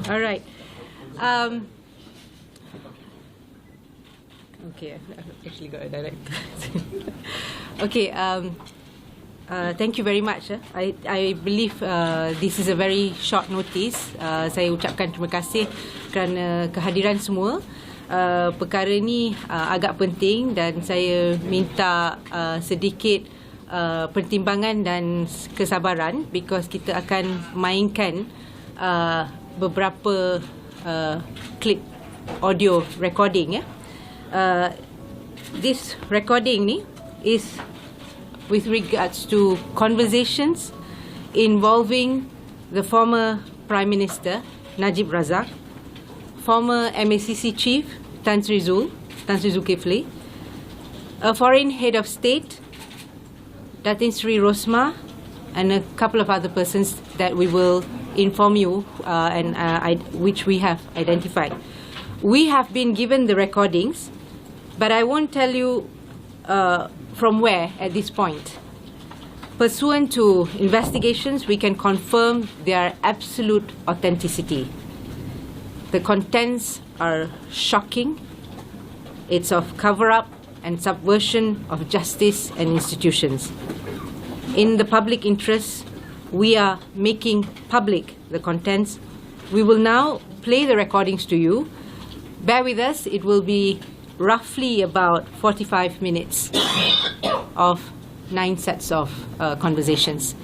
All right. Okay, I've actually got a director. Okay. Thank you very much. I believe this is a very short notice. Saya ucapkan terima kasih kerana kehadiran semua. Perkara ini agak penting dan saya minta sedikit pertimbangan dan kesabaran because kita akan mainkan beberapa clip audio recording. This recording ni is with regards to conversations involving the former Prime Minister Najib Razak, former MACC Chief Tan Sri Zulkifli, a foreign head of state Datin Sri Rosma, and a couple of other persons that we will inform you which we have identified. We have been given the recordings, but I won't tell you from where at this point. Pursuant to investigations, we can confirm their absolute authenticity. The contents are shocking. It's of cover-up and subversion of justice and institutions. In the public interest, we are making public the contents. We will now play the recordings to you. Bear with us, it will be roughly about 45 minutes of 9 sets of conversations.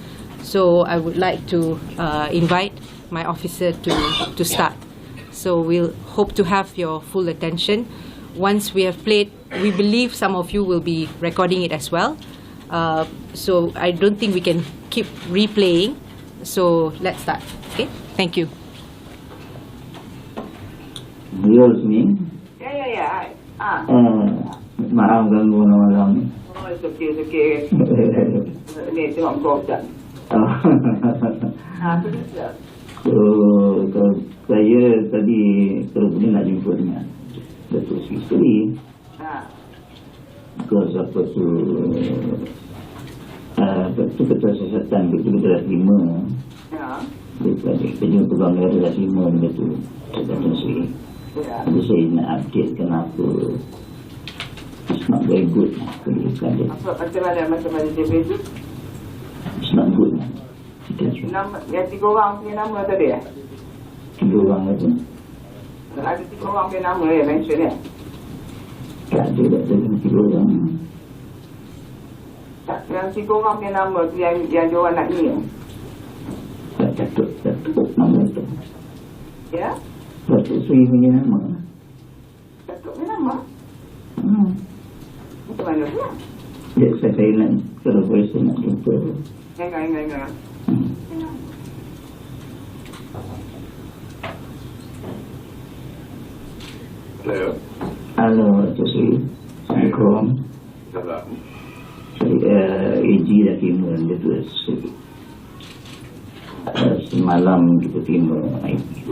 So I would like to invite my officer to start. So we'll hope to have your full attention. Once we have played, we believe some of you will be recording it as well. So I don't think we can keep replaying. So let's start. Okay, thank you. Beliau sini. Ya. Maaf ganggu malam ni. Oh, it's okay. Ni tengok kau tak. Terus. Saya tadi terus nak jumpa dengan Datuk Sri Sri. Because apa tu Ketua Siasatan betul-betul dah terima. Dia pegang merah dah terima benda tu Datuk Sri. Jadi saya nak update kenapa it's not very good kedudukan dia. Macam mana dia betul? It's not good. Nama, yang 3 orang punya nama tadi 3 orang tu. Ada 3 orang punya nama mention Tak ada 3 orang. Yang 3 orang punya nama tu yang dia orang nak ni. Tak catuk nama tu. Ya? Datuk Sri punya nama. Datuk punya nama? Macam mana tu? Dia saya nak kalau boleh saya nak jumpa. Enggak. Halo, Datuk Sri. Assalamualaikum. Salam. Saya AG dah terima Datuk Sri. Semalam kita terima IP.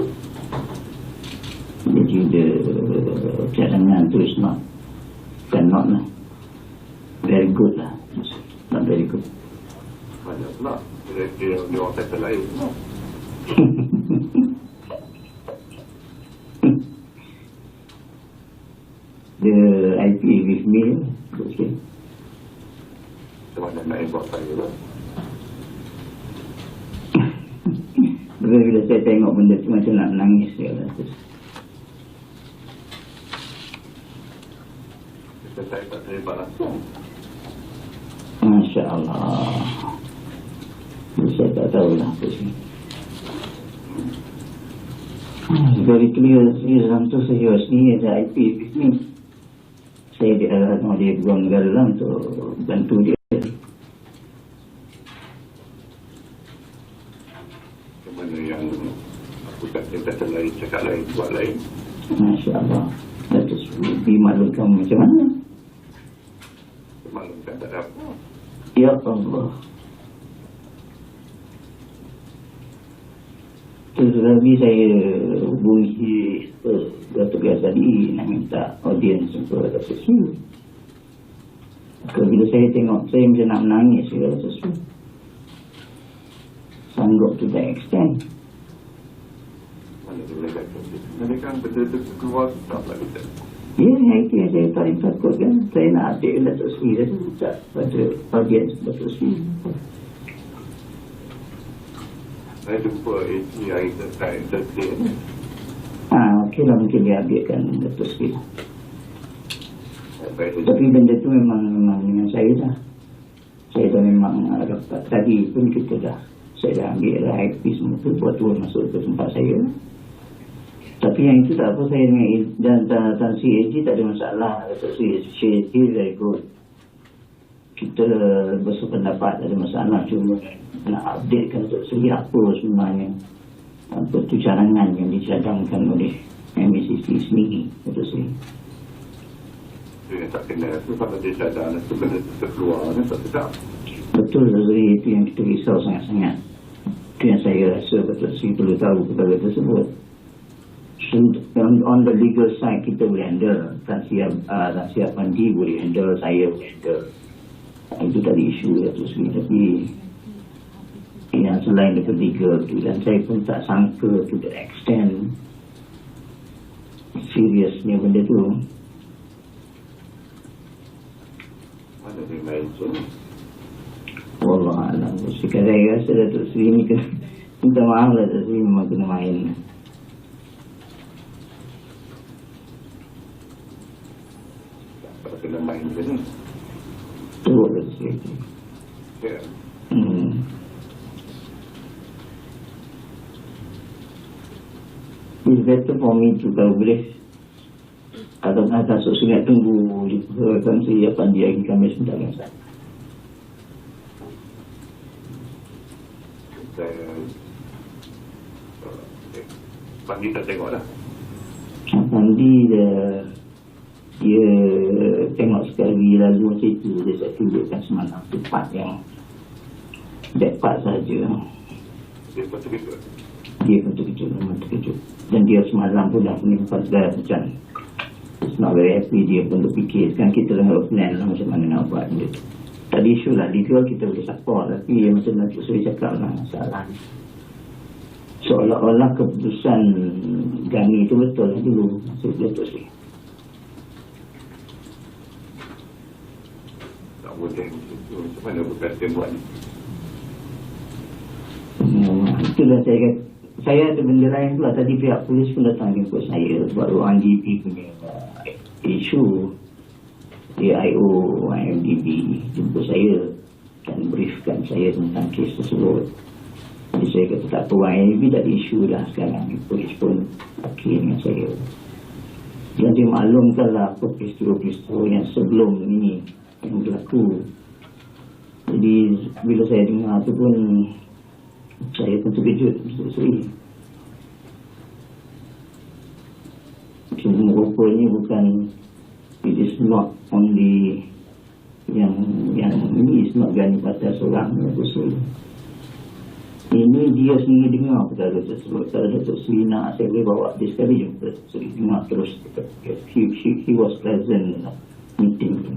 Jadi dia cadangan tu is not lah. Very good lah. Not very good. Banyak pula. Dia orang kata lain. The IP with me. Okay. Macam mana nak buat saya lah. Bila saya tengok benda tu macam nak menangis saya rasa. Saya tak terlibat langsung. Masya Allah. Saya tak tahulah apa sih. Very clear, dalam tu serius ni ada IP with me. Saya dia pegang negara dalam untuk bantu dia. Mana yang aku kata lain, cakap lain, buat lain. Masya Allah. Datuk dimaklumkan macam mana? Maklumkan tak ada apa. Ya Allah. Terus lagi saya hubungi Datuk Gas tadi nak minta audiens untuk Datuk Sri. Bila saya tengok, saya macam nak menangis ya Datuk Sri. Sanggup to that extent. Mana dia boleh kata? Nanti kan benda tu keluar tak pula kita. Ya, itu yang saya paling takut kan. Saya nak update Datuk Seri tadi tak pada audiens Datuk Seri. Saya jumpa AG hari Thursday. Okey lah, mungkin dia updatekan Datuk Seri. Baik saja. Tapi benda tu memang dengan saya dah. Saya dah memang dapat tadi pun kita dah. Saya dah ambil lah IP semua tu, buat turun masuk ke tempat saya. Tapi yang itu tak apa, saya dengan dan CAG tak ada masalah. CAG very good. Kita bersependapat, tak ada masalah. Cuma nak updatekan Datuk Seri apa sebenarnya. Apa tu cadangan yang dicadangkan oleh MACC sendiri, Datuk Seri. Itu yang tak kena. Itu kalau dia cadang, itu benda tu terkeluar kan tak sedap. Betul, Datuk Seri, itu yang kita risau sangat-sangat. Itu yang saya rasa Datuk Seri perlu tahu perkara tersebut. On the legal side kita boleh handle, Tan Siap Pandi boleh handle, saya boleh handle. Itu tadi isu Datuk Seri. Tapi yang selain daripada legal tu, dan saya pun tak sangka to the extent seriousnya benda tu. Mana dia main tu? Wallahualam. Sekarang saya rasa Datuk Seri ni kena minta maaf lah, Datuk Seri memang kena main. Tak kena main ke ni? Teruk Datuk Seri. Ya. It's better for me to kalau boleh atau masuk sungai tunggu di Tan Siap Pandi hari Khamis mendatang. Pandi tak tengok dah. Pandi dia tengok sekali lalu macam itu. Dia saya tunjukkan semalam tu part yang that part saja. Dia pun terkejut. Dia pun terkejut, memang terkejut. Dan dia semalam pun dah menimpa segala macam it's not very happy. Dia pun terfikir sekarang kita tengah plan lah macam mana nak buat benda tu. Tadi isu lah legal kita boleh support, tapi macam Datuk Seri cakap lah masalah seolah-olah keputusan Gani itu betul lah dulu maksud Datuk Seri. Tak boleh macam tu. Macam mana berkata buat ni? Itulah saya kata. Saya ada benda lain pula. Tadi pihak polis pun datang jemput saya buat ruang GP punya isu. AIO, IMDB jemput saya dan briefkan saya tentang kes tersebut. Jadi saya kata tak apa, IMDB tak ada isu dah sekarang. Polis pun okey dengan saya. Dan dia maklumkanlah apa peristiwa-peristiwa yang sebelum ini yang berlaku. Jadi bila saya dengar tu pun saya pun terkejut, Datuk Seri. Cuma rupanya bukan, it is not only yang ini is not Gani pasal seorang, Datuk Seri. Ini dia sendiri dengar perkara tersebut. Kalau Datuk Seri nak, saya boleh bawa dia sekali jumpa Datuk Seri. Dengar terus. He was present in the meeting tu.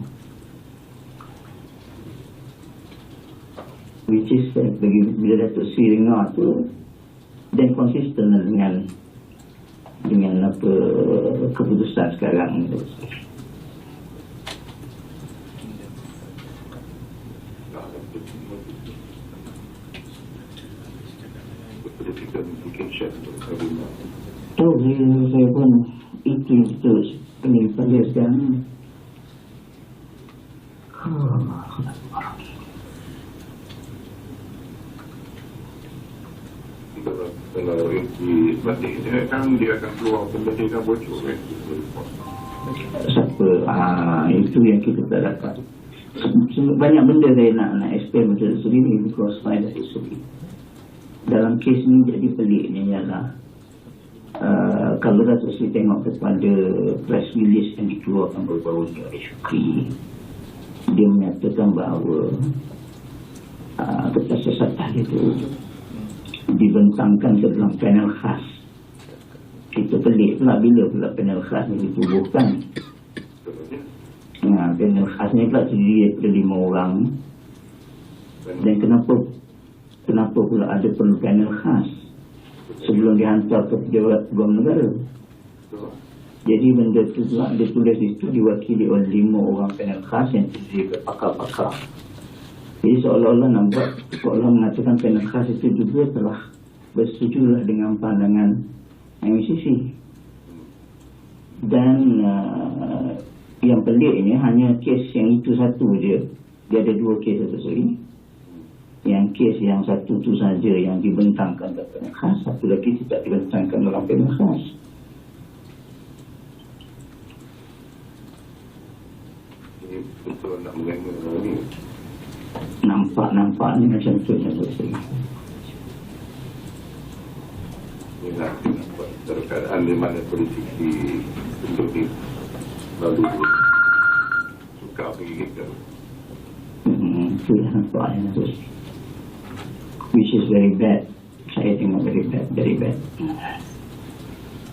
Which is bila Datuk Seri dengar tu dan konsisten dengan apa keputusan sekarang. Oh, saya pun itu penelitian dia sekarang. Kalau di batik dia kan dia akan keluar benda dia kan bocor kan. Siapa? Itu yang kita tak dapat. Banyak benda saya nak explain macam sendiri because saya dah sendiri. Dalam kes ni jadi peliknya ialah kalau Datuk Seri tengok kepada press release yang dikeluarkan baru-baru ni oleh Syukri, dia menyatakan bahawa kesesatan itu dibentangkan ke dalam panel khas. Kita pelik pula bila pula panel khas ni ditubuhkan. Panel khas ni pula terdiri daripada 5 orang. Dan kenapa pula ada perlu panel khas? sebelum dihantar ke Dewan Negara. Jadi benda tu pula dia tulis itu diwakili oleh 5 orang panel khas yang terdiri dari pakar-pakar. Jadi seolah-olah nampak, seolah mengatakan panel khas itu juga telah bersetujulah dengan pandangan MCC. Dan yang peliknya hanya kes yang itu satu je. Dia ada 2 kes atau sorry. Yang kes yang satu tu saja yang dibentangkan dalam panel khas, satu lagi tidak dibentangkan dalam panel khas. Ini betul nak mengena ni. Nampak ni macam tu yang saya. Ini nak buat keadaan di mana politik untuk di lalu suka pergi kita. Itu yang nampaknya tu. Which is very bad. Saya tengok very bad.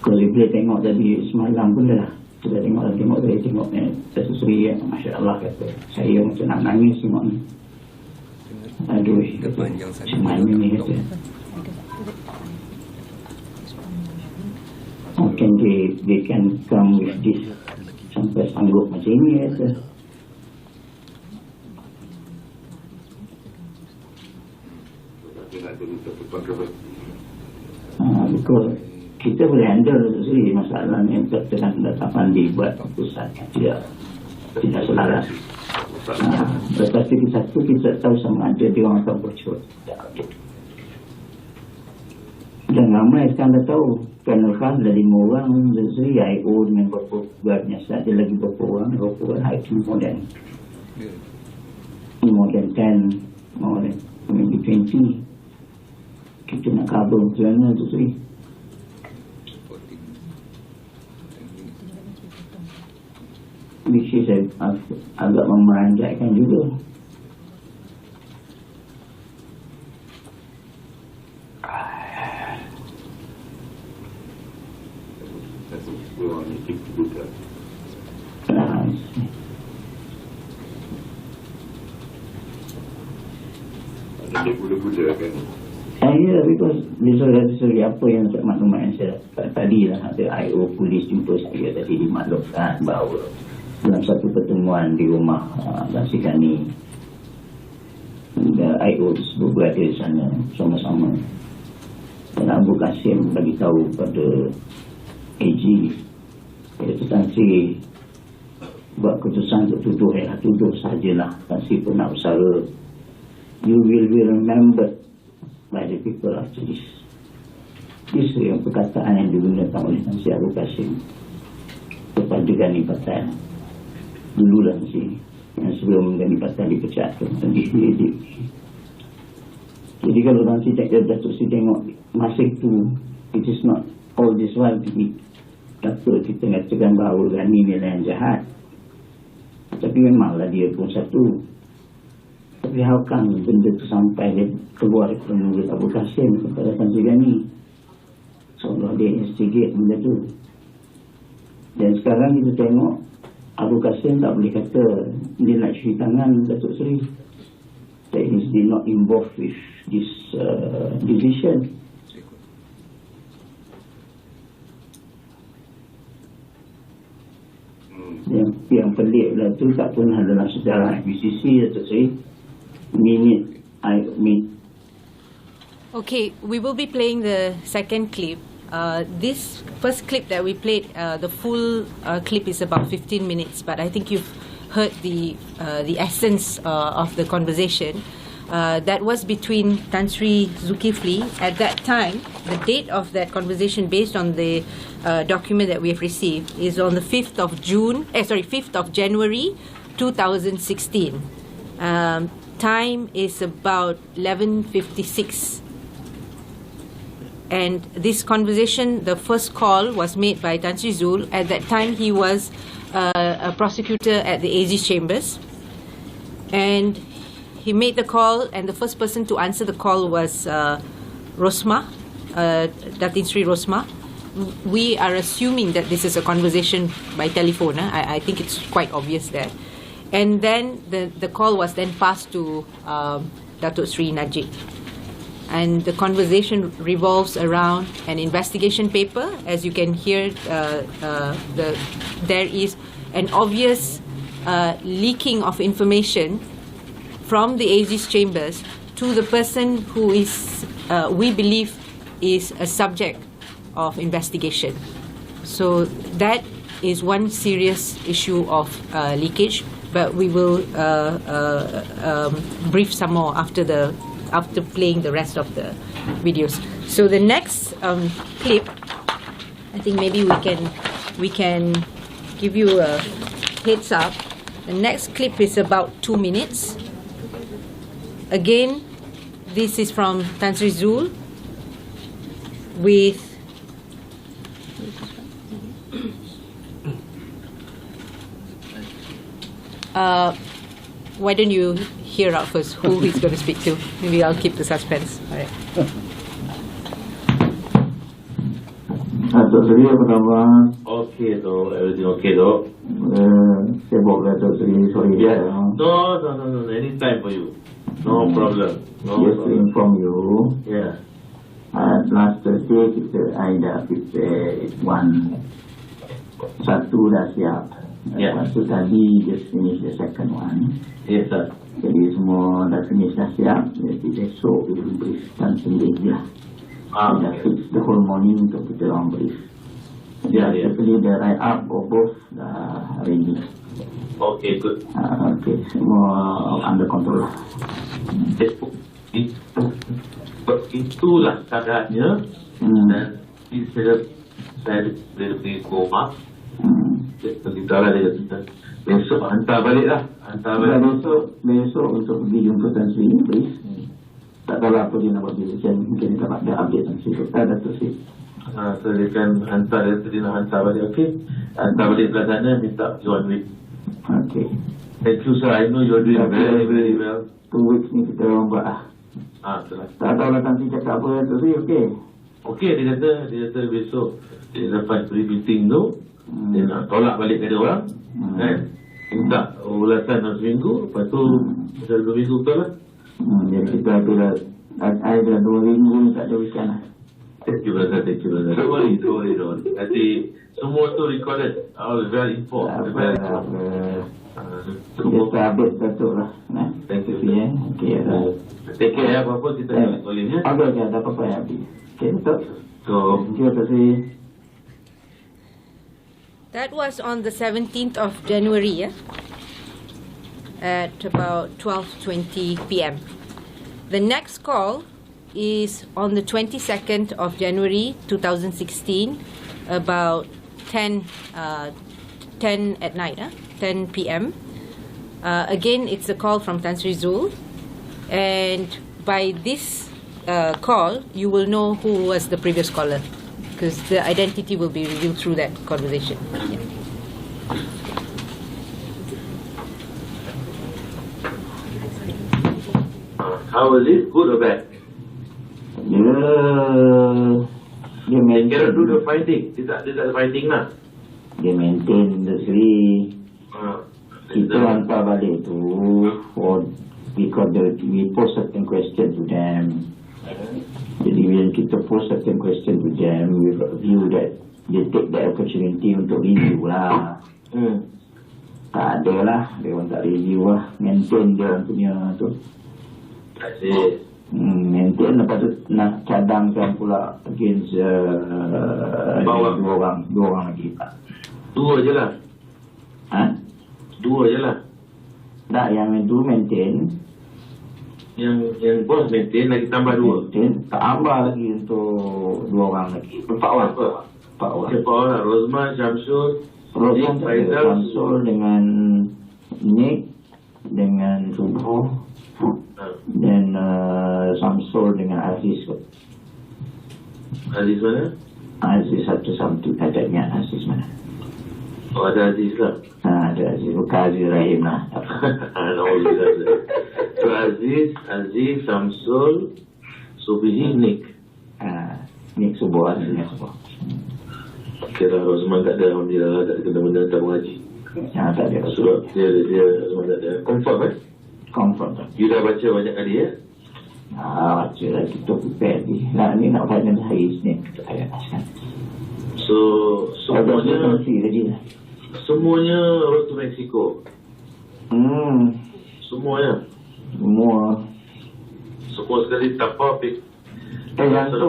Kalau boleh tengok tadi semalam pun dah. Sudah tengok sesuai yang Masya Allah kata. Saya macam nak nangis tengok ni. Aduh, macam mana ni kata. How can they can come with this sampai sanggup macam ini kata. Because kita boleh handle sendiri masalah ni dengan penetapan dibuat pusat yang tidak selaras. Tetapi satu kita tahu sama ada dia orang akan bocor. Dan ramai sekarang dah tahu panel khas ada 5 orang sesuai IO dengan berapa buatnya ada lagi berapa orang itu more than 10 more than maybe 20. Kita nak cover macam mana sesuai. Which is agak memeranjatkan juga. Dia buda-buda kan. Ya, because sorry apa yang maklumat yang saya dapat tadi lah, ada IO polis jumpa saya tadi dimaklumkan bahawa dalam satu pertemuan di rumah Basikani IO tersebut berada di sana sama-sama, dan Abu Kasim bagi tahu pada AG iaitu Tansi buat keputusan untuk tuduh sajalah. Tansi pun nak usaha, you will be remembered by the people after this. This yang perkataan yang digunakan oleh Tansi Abu Kasim kepada Gani Patan dulu lah mesti, yang sebelum Gani Patan dipecat tu. Jadi kalau nanti Datuk Sri tengok masa itu, it is not all this while Datuk kita katakan bahawa Gani ni lah yang jahat, tapi memanglah dia pun satu. Tapi how come benda tu sampai dia keluar dari mulut Abu Kasim kepada Tansi Gani, seolah dia instigate benda tu. Dan sekarang kita tengok Abu Kasim tak boleh kata dia nak cuci tangan Datuk Seri. That is, they not involved with this decision. Yang pelik lah tu tak pernah dalam sejarah MCC Datuk Seri. Okay, we will be playing the second clip. This first clip that we played, the full clip is about 15 minutes, but I think you've heard the essence of the conversation. That was between Tan Sri Zulkifli. At that time, the date of that conversation, based on the document that we have received, is on the 5th of January 2016. Time is about 11:56. And this conversation, the first call was made by Tan Sri Zul. At that time, he was a prosecutor at the AG Chambers. And he made the call, and the first person to answer the call was Rosma, Datin Sri Rosma. We are assuming that this is a conversation by telephone. I think it's quite obvious there. And then the call was then passed to Datuk Sri Najib. and the conversation revolves around an investigation paper. As you can hear, there is an obvious leaking of information from the AG's chambers to the person who is, we believe, is a subject of investigation. So that is one serious issue of leakage, but we will brief some more after playing the rest of the videos. So the next clip, I think maybe we can give you a heads up. The next clip is about 2 minutes. Again, this is from Tan Sri Zul with why don't you hear out first who he's going to speak to? Maybe I'll keep the suspense. All right. Datuk Seri, apa khabar? Okay, though. Everything okay, though? Sibuk Datuk Seri, sorry. Yeah. No. Anytime for you. No problem. No Just to problem. inform you, Yeah. last Thursday I dah prepare satu dah siap. Yeah. Lepas tu tadi just finish the second one. Yes, sir. Jadi semua dah finish dah siap. Jadi besok we will brief tertinggi lah. Dah fix the whole morning untuk kita orang brief. Yeah. Basically the write up or both dah ready. Okay, good. Okay, semua under control. Itulah keadaannya. Dan saya pergi koma. Sementara dia kata, besok hantar balik lah. Besok untuk pergi jumpa Tan Sri brief. Tak tahu apa dia nak buat decision. Mungkin dia dapat update Tan Sri. Datuk Sri. So dia kan hantar, dia nak hantar balik. Okay. Hantar balik belah sana, minta 1 week. Okay. Thank you, sir. I know you're doing very, very well. 2 weeks ni kita orang buat lah. Itulah. Tak tahu lah Tan Sri cakap apa Datuk Sri. Okay. Okey, dia kata besok dia dapat pre-meeting tu, dia nak tolak balik dari orang, kan? Minta ulasan dalam seminggu, lepas tu dalam 2 minggu betul lah. Jadi kita ada 2 minggu ni tak ada weekend lah. Thank you, brother. Don't worry. Nanti semua tu recorded. Very important. Kita update Datuk lah. Thank you, Sri. Okay, take care ya, apa-apa kita boleh ya. Okay, tak apa-apa ya. Okay, Datuk. So, Thank you, Datuk Sri. That was on the 17th of January, at about 12:20 p.m. The next call is on the 22nd of January 2016, about 10 at night, 10 p.m. Again, it's a call from Tan Sri Zul, and by this call, you will know who was the previous caller, because the identity will be revealed through that conversation. Yeah. how was it? Good or bad? Dia They cannot do the fighting. Dia tak ada fighting lah. Dia maintain the Sri. Kita hantar balik tu because we post certain question to them. Jadi when kita post certain question to them, we view that they take the opportunity untuk review lah. Tak ada lah, dia orang tak review lah. Maintain dia orang punya tu. Asyik. Maintain, lepas tu nak cadangkan pula against dua orang lagi. 2 je lah. 2 je lah. Tak, yang itu maintain. Yang bos maintain lagi tambah 2. Maintain, tambah lagi untuk 2 orang lagi. 4 orang. 4 orang. Siapa orang? Rosman, Syamsul, Rosman, Nick, Faizal, Syamsul dengan Nick, dengan Subuh, dan Syamsul dengan Aziz. Aziz mana? Aziz satu tak ingat Aziz mana. Oh, ada Aziz lah. Ada Aziz, bukan Aziz Rahim lah. So Aziz, Syamsul, Subihi, Nick. Nick Subuh, Aziz Nick Subuh. Okay lah, Rosman tak ada. Alhamdulillah, tak ada kena-kena tak mengaji. Tak ada. Sebab dia Rosman tak ada. Confirm Confirm. You dah baca banyak kali ya? Baca lah kita prepare ni. Ni nak tanya hari Isnin kita akan askan. So semuanya tadi lah. Semuanya road to Mexico. Semuanya. Semua sekali tanpa yang tu.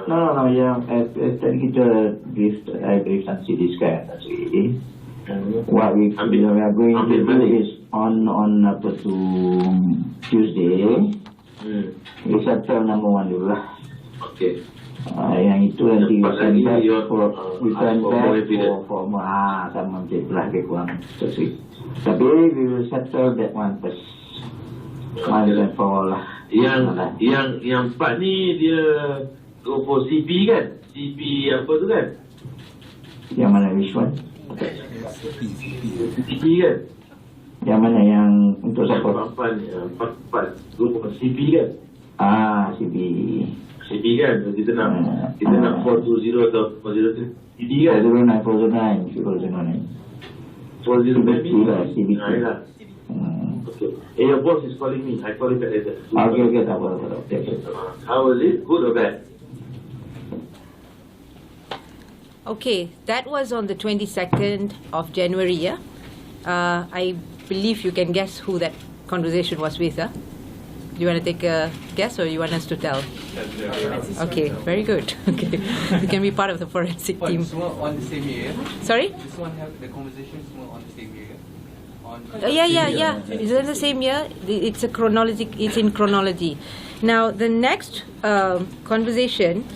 No, yang tadi kita brief Tansi discuss tadi. What we are going to do is on apa tu Tuesday. We settle number 1 dulu lah. Okay. Yang itu nanti we send back for sama macam itulah lebih kurang sesuai. Tapi we will settle that one first. One and for all lah. Yang part ni dia go for CP kan? CP apa tu kan? Yang mana which one? CP kan? Yang mana yang untuk siapa? Empat go for CP kan? CP. CP kan? Kita nak 420 atau 403 CP kan? 409 CP lah. Okay. Your boss is calling me. I call him back later. Okay, tak apa. How was it? Good or bad? Okay, that was on the 22nd of January, yeah? I believe you can guess who that conversation was with, huh? Do you want to take a guess or you want us to tell? Okay, very good. Okay, you can be part of the forensic team. On the same year? Sorry? This one have the conversations on the same year? Yeah. It's in the same year. It's in chronology. Now, the next conversation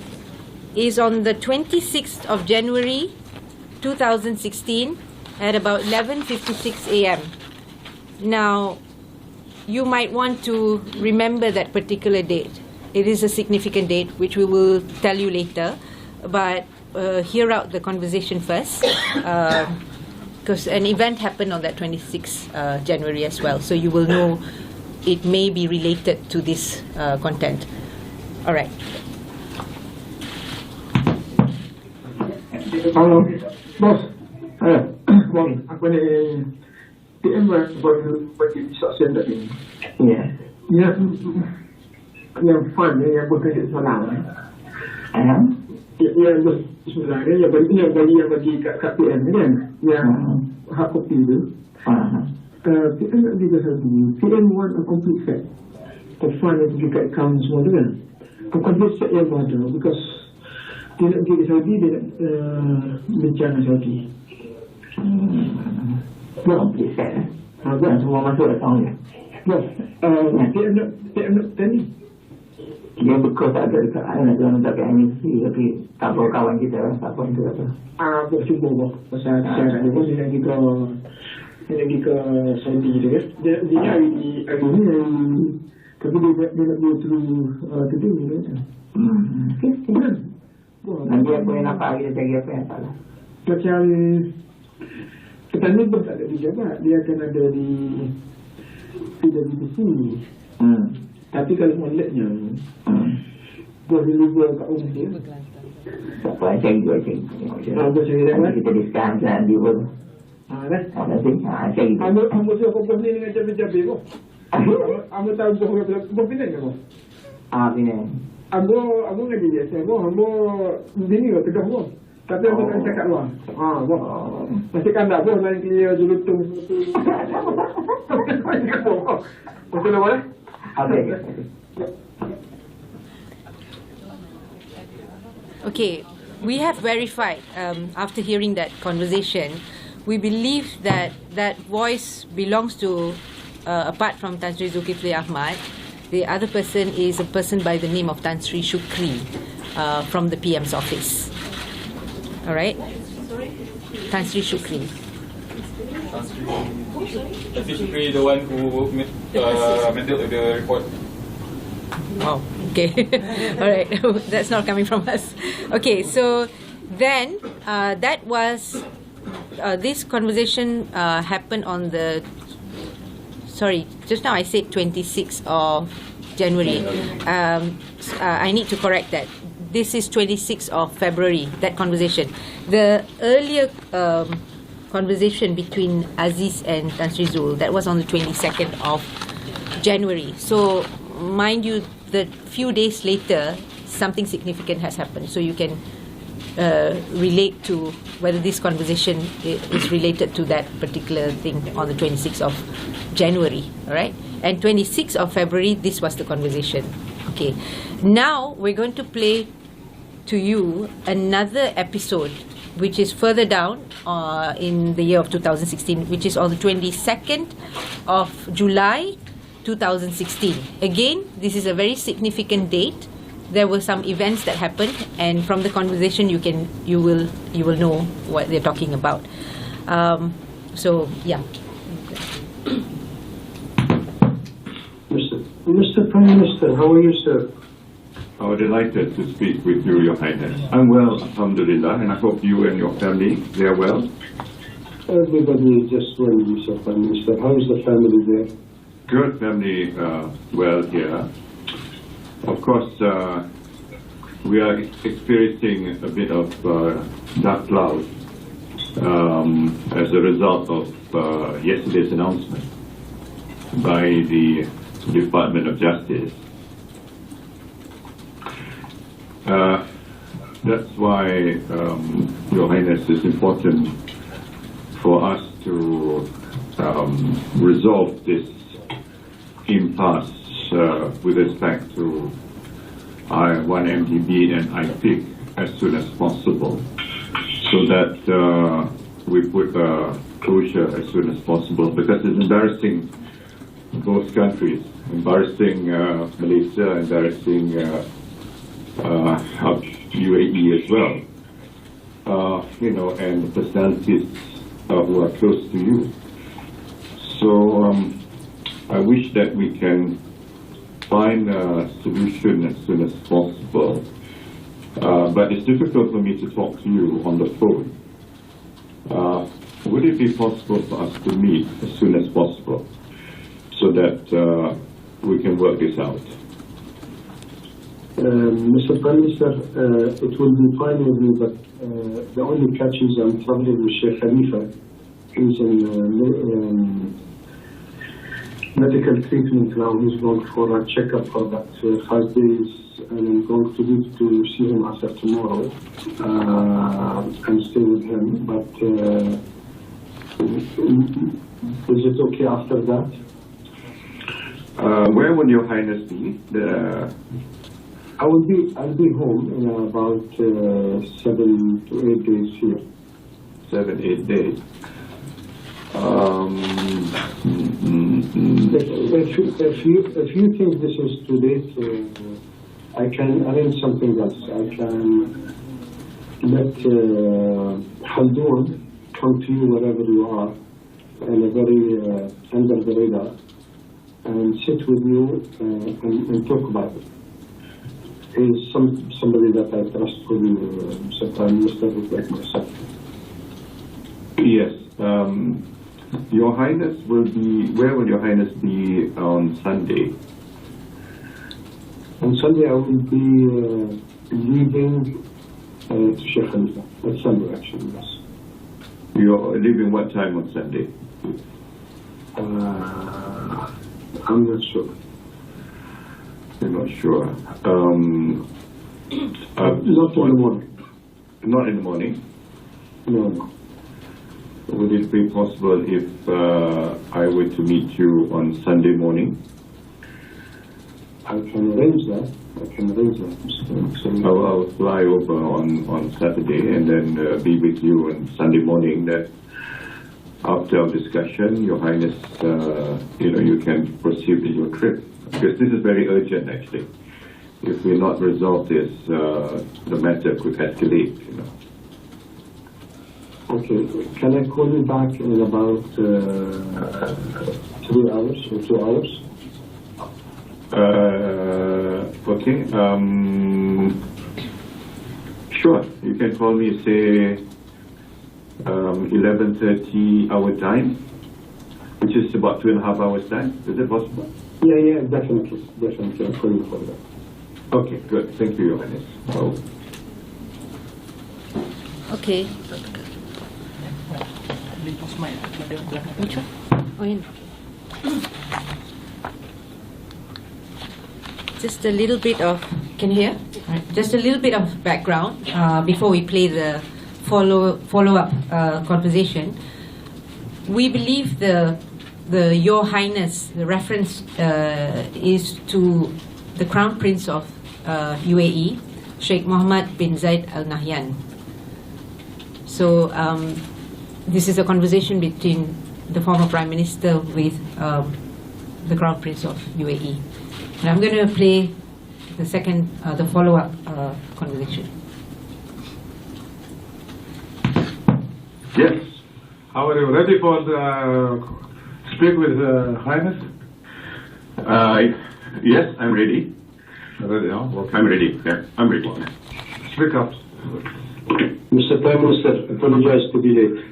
is on the 26th of January 2016 at about 11:56 a.m. Now, you might want to remember that particular date. It is a significant date, which we will tell you later. But hear out the conversation first. Because an event happened on that 26th January as well, so you will know it may be related to this content. All right. Halo, bos. Bos, apa ni? PM baru bagi saksian tadi. Ya. Yang fun yang bekerja salah. Yang sebenarnya yang bagi kat PM kan, yang hak kopi tu. PM nak juga satu. PM want a complete set of fund yang pergi kat account semua tu kan. A complete set yang ada because dia nak pergi ke Saudi, dia nak bincang dengan Saudi. Complete set kan semua masuk account dia. PM nak tanya. Dia betul tak ada dekat nak jalan dekat MSC tapi tak tahu kawan kita lah tak apa itu apa. Boleh cuba bos. Pasal siaran dia pun dia nak pergi ke Saudi tu ya. Dia hari ni tapi dia nak go through today ni kan. Okay, kemudian. Nanti apa yang nampak kita cari apa yang salah. Macam petani pun tak ada di jabat. Dia akan ada di PWBC. Tapi kalau moleknya buat deliver kat rumah dia. Tak apa, cari dua cari. Boleh cari dah kan? Kita discount dan dia pun. Kan? Cari. Ambil suruh kompos ni dengan cabai-cabai pun. Ambil tahu buah Penang ke pun? Penang. Ambil ngaji biasa pun. Ambil bini ke tegah pun. Tapi ambil nak cakap luar. Pun. Masih kandak pun lain clear julutung semua tu. Betul tak boleh? Okay, we have verified after hearing that conversation. We believe that voice belongs to, apart from Tan Sri Zulkifli Ahmad, the other person is a person by the name of Tan Sri Shukri from the PM's office. All right? Tan Sri Shukri. Tan Sri Shukri, the one who made the report. Oh, okay. All right. That's not coming from us. Okay, so then that was this conversation happened on the. Sorry, just now I said 26th of January. I need to correct that. This is 26th of February. That conversation. The earlier conversation between Aziz and Tan Sri Zul, that was on the 22nd of January. So, mind you, the few days later, something significant has happened. So you can relate to whether this conversation is related to that particular thing on the 26th of January, all right? And 26th of February, this was the conversation. Okay, now we're going to play to you another episode which is further down in the year of 2016, which is on the 22nd of July 2016. Again, this is a very significant date. There were some events that happened, and from the conversation you will know what they're talking about. So yeah. Mr. Prime Minister, how are you, sir? I'm delighted to speak with you, Your Highness. I'm well, alhamdulillah, and I hope you and your family, they are well. Everybody is just well, Mr. Prime Minister. How is the family there? Good family, well here. Of course, we are experiencing a bit of dark cloud as a result of yesterday's announcement by the Department of Justice. That's why, Your Highness, it's important for us to resolve this impasse with respect to I1MDB and iflix as soon as possible, so that we put closure as soon as possible, because it's embarrassing both countries, embarrassing Malaysia, embarrassing UAE as well, and the personalities who are close to you. So I wish that we can find a solution as soon as possible, but it's difficult for me to talk to you on the phone. Would it be possible for us to meet as soon as possible so that we can work this out? Mr. Prime Minister, it will be fine with me, but the only catch is I'm traveling with Sheikh Khalifa. He's in medical treatment now. He's going for a checkup for that 5 days, and I'm going to need to see him after tomorrow and stay with him. But is it okay after that? Where will Your Highness be? I'll be home in about 7 to 8 days here. 7-8 days. If you think this is too late, I can arrange something else. I can let Khaldun come to you wherever you are, in a very under the radar, and sit with you and talk about it. He's somebody that I trust for you, Mr. Prime Minister, like myself. Yes. Your Highness will be, where will Your Highness be on Sunday? On Sunday I will be leaving to Sheikh Khalifa. On Sunday, actually, yes. You're leaving what time on Sunday? I'm not sure. You're not sure. Not in the morning. Not in the morning? No. Would it be possible if I were to meet you on Sunday morning? I can arrange that. I'll fly over on Saturday and then be with you on Sunday morning. That after our discussion, Your Highness, you can proceed with your trip. Because this is very urgent, actually. If we not resolve this, the matter could escalate, Okay, can I call you back in about 3 hours or 2 hours? Okay. Sure. You can call me, say, 11:30 our time, which is about 2.5 hours time. Is it possible? Yeah, definitely. I'll call you for that. Okay, good. Thank you, Your Highness. Oh. Okay. Which one? Oh, yeah. just a little bit of, can you hear? Right. Just a little bit of background before we play the follow-up conversation. We believe the Your Highness, the reference is to the Crown Prince of UAE, Sheikh Mohammed bin Zayed Al Nahyan. So this is a conversation between the former Prime Minister with the Crown Prince of UAE. And I'm going to play the follow-up conversation. Yes. How are you? Ready for the speak with Highness? Yes, I'm ready. Ready now? Okay. I'm ready. Yeah, I'm ready. Speak up. Mr. Prime Minister, apologize to be late.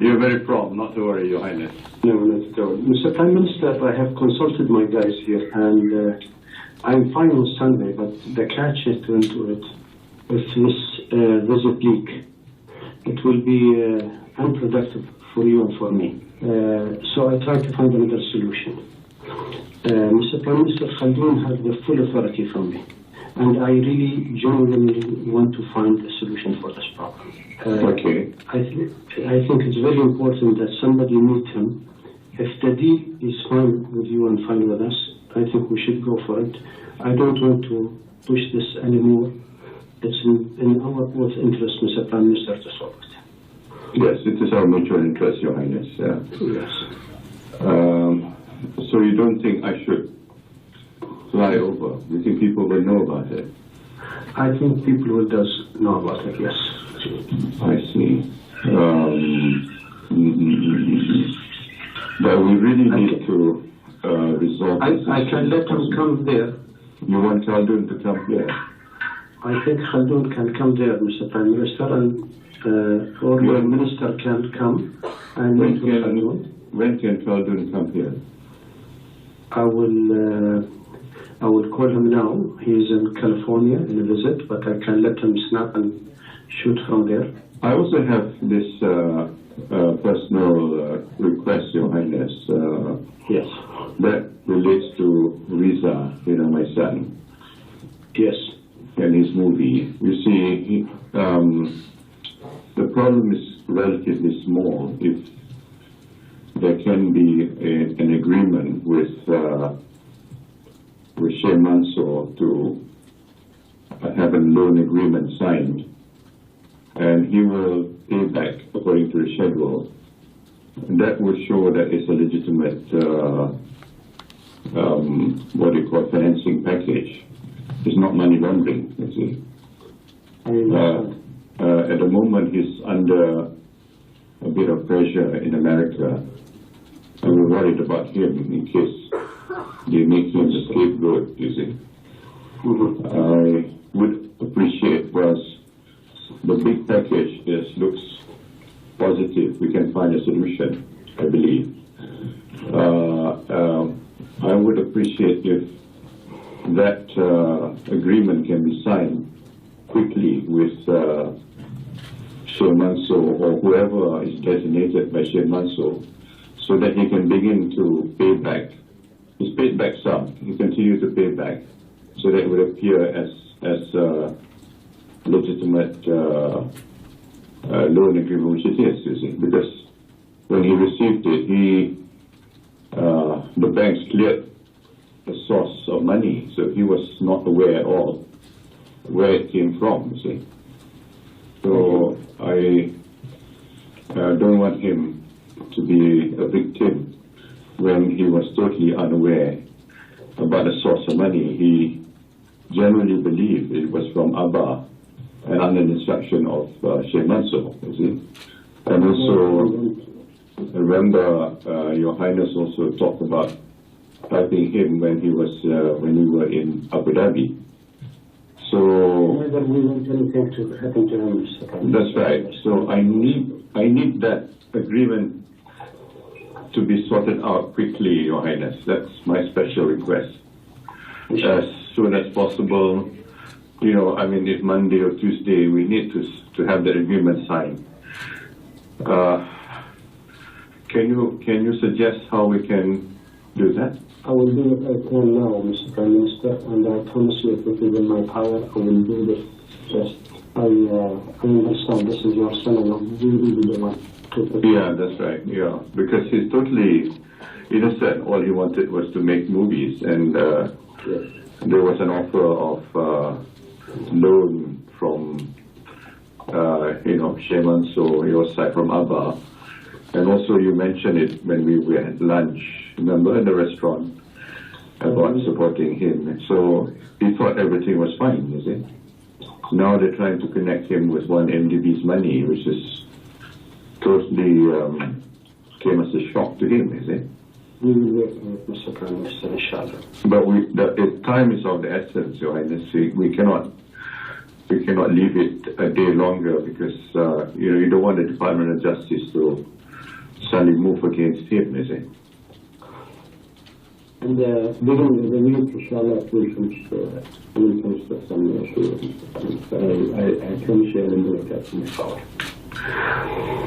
You're very prompt, not to worry, Your Highness. No, not at all. Mr. Prime Minister, I have consulted my guys here, and I'm fine with Sunday, but the catch is to into it. If this visit leak, it will be unproductive for you and for me. So I try to find another solution. Mr. Prime Minister, Khaldoon has the full authority from me, and I really genuinely want to find a solution for this problem. Okay. I think it's very important that somebody meet him. If the deal is fine with you and fine with us, I think we should go for it. I don't want to push this anymore. It's in our both interest, Mr. Prime Minister, to solve it. Yes, it is our mutual interest, Your Highness. Yes. So you don't think I should fly over? You think people will know about it? I think people will does know about it, yes. I see. But we really need to resolve this. I can let him come there. You want Khaldoon to come here? I think Khaldoon can come there, Mr. Prime Minister, and or the minister can come and meet with Khaldoon. When can Khaldoon come here? I will call him now. He's in California in a visit, but I can let him snap and shoot from there. I also have this personal request, Your Highness. Yes. That relates to Riza, my son. Yes. And his movie. You see, the problem is relatively small. If there can be an agreement with Sheikh Mansour to have a loan agreement signed, and he will pay back according to the schedule. And that will show that it's a legitimate, financing package. It's not money laundering, you see. At the moment, he's under a bit of pressure in America, and we're worried about him in case they make him the scapegoat, you see. I would appreciate was the big package looks positive. We can find a solution, I believe. I would appreciate if that agreement can be signed quickly with Sheikh Mansour or whoever is designated by Sheikh Mansour, so that he can begin to pay back. He's paid back some. He continues to pay back, so that it would appear as legitimate loan agreement, which it is, you see. Because when he received it, the banks cleared the source of money, so he was not aware at all where it came from, you see. So I don't want him to be a victim when he was totally unaware about the source of money. He generally believed it was from Abba and under the instruction of Sheikh Mansour, you see. And also, remember, Your Highness also talked about helping him when we were in Abu Dhabi. So Never we want anything to happen to him. that's right. So I need that agreement to be sorted out quickly, Your Highness. That's my special request. As soon as possible. If Monday or Tuesday, we need to have that agreement signed. Can you suggest how we can do that? I will do what I can now, Mr. Prime Minister, and I promise you if it is in my power, I will do this. Just, I understand this is your son, and I'm really the one. Yeah, that's right. Yeah, because he's totally innocent. All he wanted was to make movies, and there was an offer of loan from, Sheman, so your side from Abba. And also you mentioned it when we were at lunch, remember, in the restaurant, about supporting him. So he thought everything was fine, is it? Now they're trying to connect him with one MDB's money, which is totally came as a shock to him, is it? We will work with Mr. Prime Minister, inshallah. But time is of the essence, Your Highness. We cannot leave it a day longer because you don't want the Department of Justice to suddenly move against him, is it? And beginning of the week, inshallah, we will finish the summary issue. I promise you I will do it as soon as possible.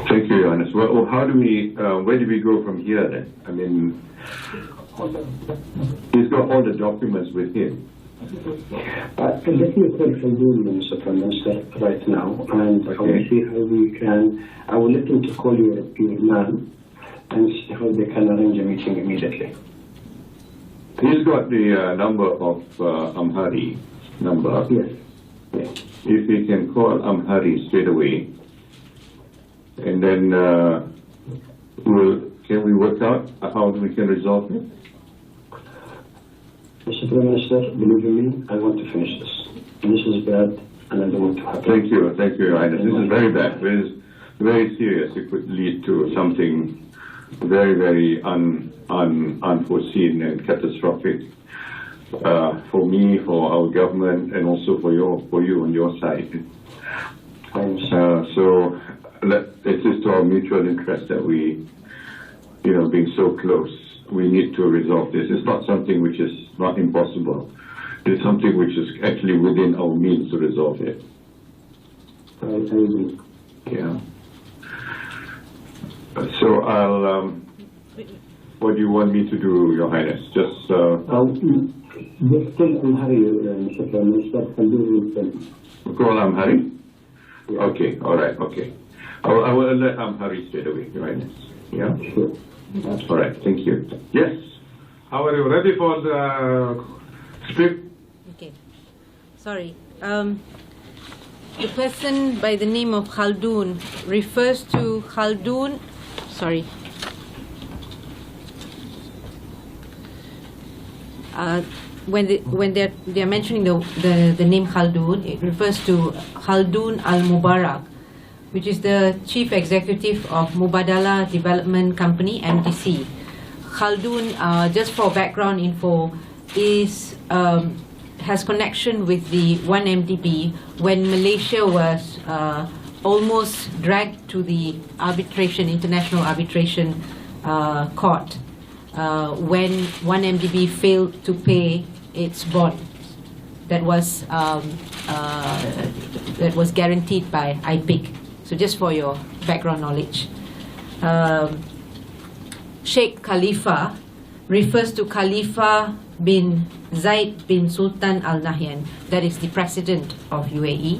Thank you, Your Highness. Well, how do where do we go from here then? I mean, he's got all the documents with him. Let me call Khaldun, Mr. Prime Minister, right now, and I will see how we can. I will let him to call your man and see how they can arrange a meeting immediately. He's got the number of Amhari number. Yes. If he can call Amhari straight away, and then can we work out how we can resolve it? Mr. Prime Minister, believe in me, I want to finish this. And this is bad, and I don't want to happen. Thank you, Your Highness. This is very bad. It is very serious. It could lead to something very, very unforeseen and catastrophic for me, for our government, and also for you on your side. So it is to our mutual interest that we, being so close, we need to resolve this. It's not something which is not impossible. It's something which is actually within our means to resolve it. I agree. Yeah. So what do you want me to do, Your Highness? Just still Amhari, Mr. Prime Minister, can do with call Amhari? Yeah. Okay, all right, okay. I will let Amhari straight away, Your Highness. Yeah? Sure. All right, thank you. Yes? How are you? Ready for the script? Okay. Sorry. The person by the name of Khaldun refers to Khaldun. Sorry. When they're mentioning the name Khaldun, it refers to Khaldun Al-Mubarak, which is the chief executive of Mubadala Development Company, MDC. Khaldun, just for background info, has connection with the 1MDB when Malaysia was almost dragged to the international arbitration court when 1MDB failed to pay its bond that was guaranteed by IPIC. So just for your background knowledge. Sheikh Khalifa refers to Khalifa bin Zaid bin Sultan Al Nahyan, that is the president of UAE.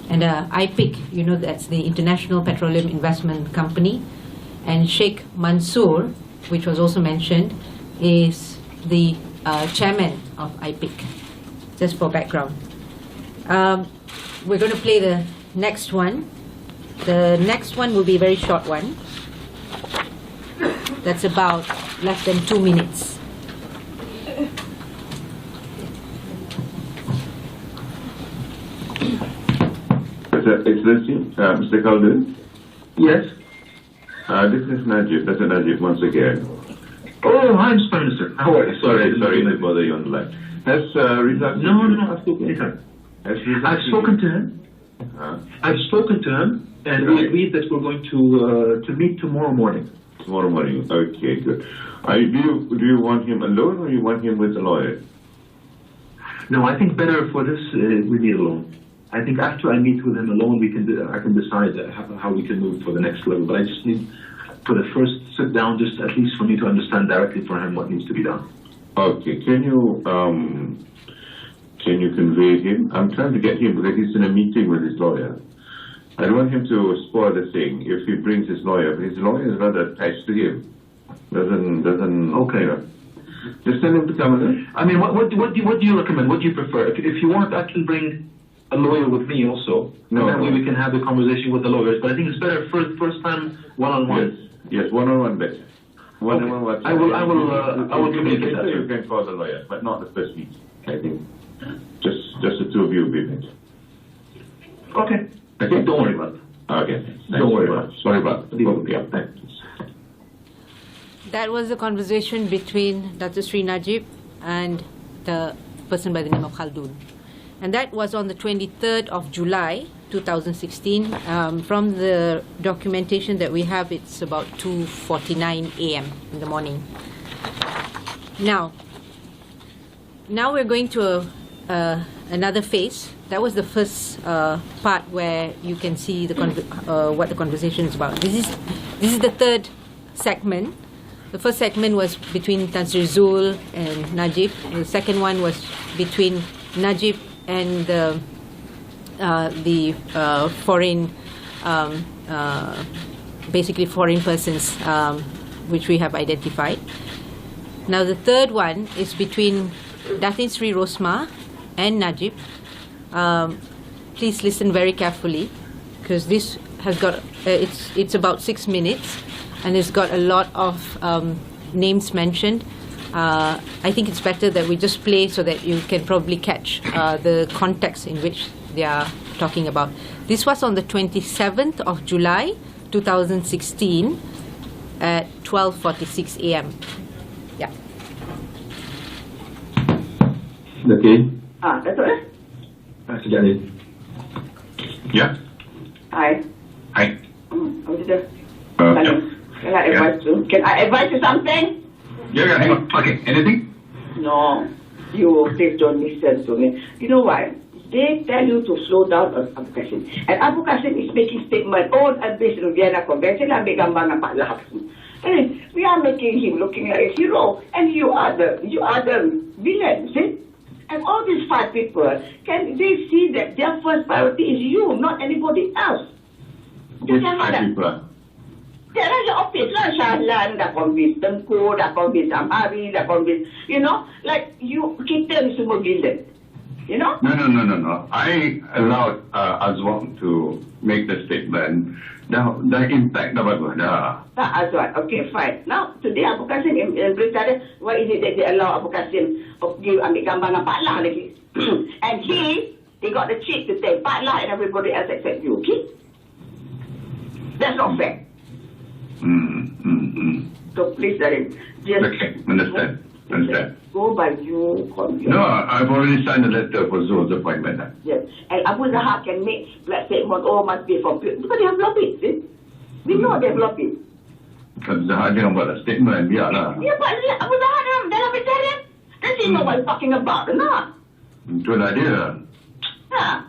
And IPIC, that's the International Petroleum Investment Company. And Sheikh Mansour, which was also mentioned, is the chairman of IPIC, just for background. We're going to play the next one. The next one will be a very short one. That's about less than 2 minutes. Excellency, Mr. Khaldun? Yes. This is Najib. That's Najib once again. Oh, hi, Mr. Prime Minister. How are you? Sorry to bother you on the line. Has Rizal... No, I've spoken anytime. I've spoken to him. I've spoken to him, and we agreed that we're going to meet tomorrow morning. Tomorrow morning. Okay, good. Do you want him alone, or you want him with a lawyer? No, I think better for this, we need alone. I think after I meet with him alone, I can decide how we can move for the next level. But I just need for the first sit down, just at least for me to understand directly for him what needs to be done. Okay, can you convey him? I'm trying to get him because he's in a meeting with his lawyer. I don't want him to spoil the thing if he brings his lawyer, but his lawyer is rather attached to him. Doesn't. Okay. Just send him to come in. I mean, what do you recommend? What do you prefer? If you want, I can bring a lawyer with me also. No, and that way we can have the conversation with the lawyers. But I think it's better first time one-on-one. Yes, one-on-one better. One-on-one. I will communicate that. You can call the lawyer, but not the first meeting. I think just the two of you will be better. Okay. Don't worry about it. Okay. Don't worry about it. Sorry about it. Yeah, thanks. That was the conversation between Dr. Sri Najib and the person by the name of Khaldun. And that was on the 23rd of July, 2016. From the documentation that we have, it's about 2:49 a.m. in the morning. Now we're going to another phase. That was the first part where you can see the what the conversation is about. This is the third segment. The first segment was between Tan Sri Zul and Najib. The second one was between Najib and the foreign, basically foreign persons, which we have identified. Now the third one is between Datin Sri Rosma and Najib. Please listen very carefully, because this has got it's about 6 minutes, and it's got a lot of names mentioned. I think it's better that we just play so that you can probably catch the context in which they are talking about. This was on the 27th of July 2016 at 12:46 a.m. Yeah. Okay. Datuk eh? Sekejap ni. Yeah. Hi. Hi. Apa cerita? Yeah. Can I advise you? Can I advise you something? Yeah, hang on. Okay, anything? No. You please don't listen to me. You know why? They tell you to slow down on Abu Qasim. And Abu Qasim is making statement, habis Vienna Convention, ambil gambar nampak lahap. And we are making him looking like a hero. And you are the villain, see? And all these 5 people, they see that their first priority is you, not anybody else. Which 5 people? Dia raja office lah, Shahlan, dah convince Tengku, dah convince Amhari, dah convince, you know, like kita ni semua villain, you know? No. I allowed Azwan to make the statement. The impact dah bagus dah. Tak, Azwan, okay, fine. Now, today Abu Qasim berita dia, why is it that they allow Abu Qasim ambil gambar dengan Pak Lah lagi? And he got the cheek to take Pak Lah and everybody else except you, okay? That's not fair. So please, darling, just Okay, understand. go by you. No, I've already signed a letter for Zul's appointment. Yes, and Abu Zahar can make black statement, must be from because they have lobbied, see? We know they have lobbied. Abu Zahar jangan buat statement, biarlah. Yeah, but Abu Zahar dalam bicara, does he know what he's talking about or not? Itulah dia. Huh?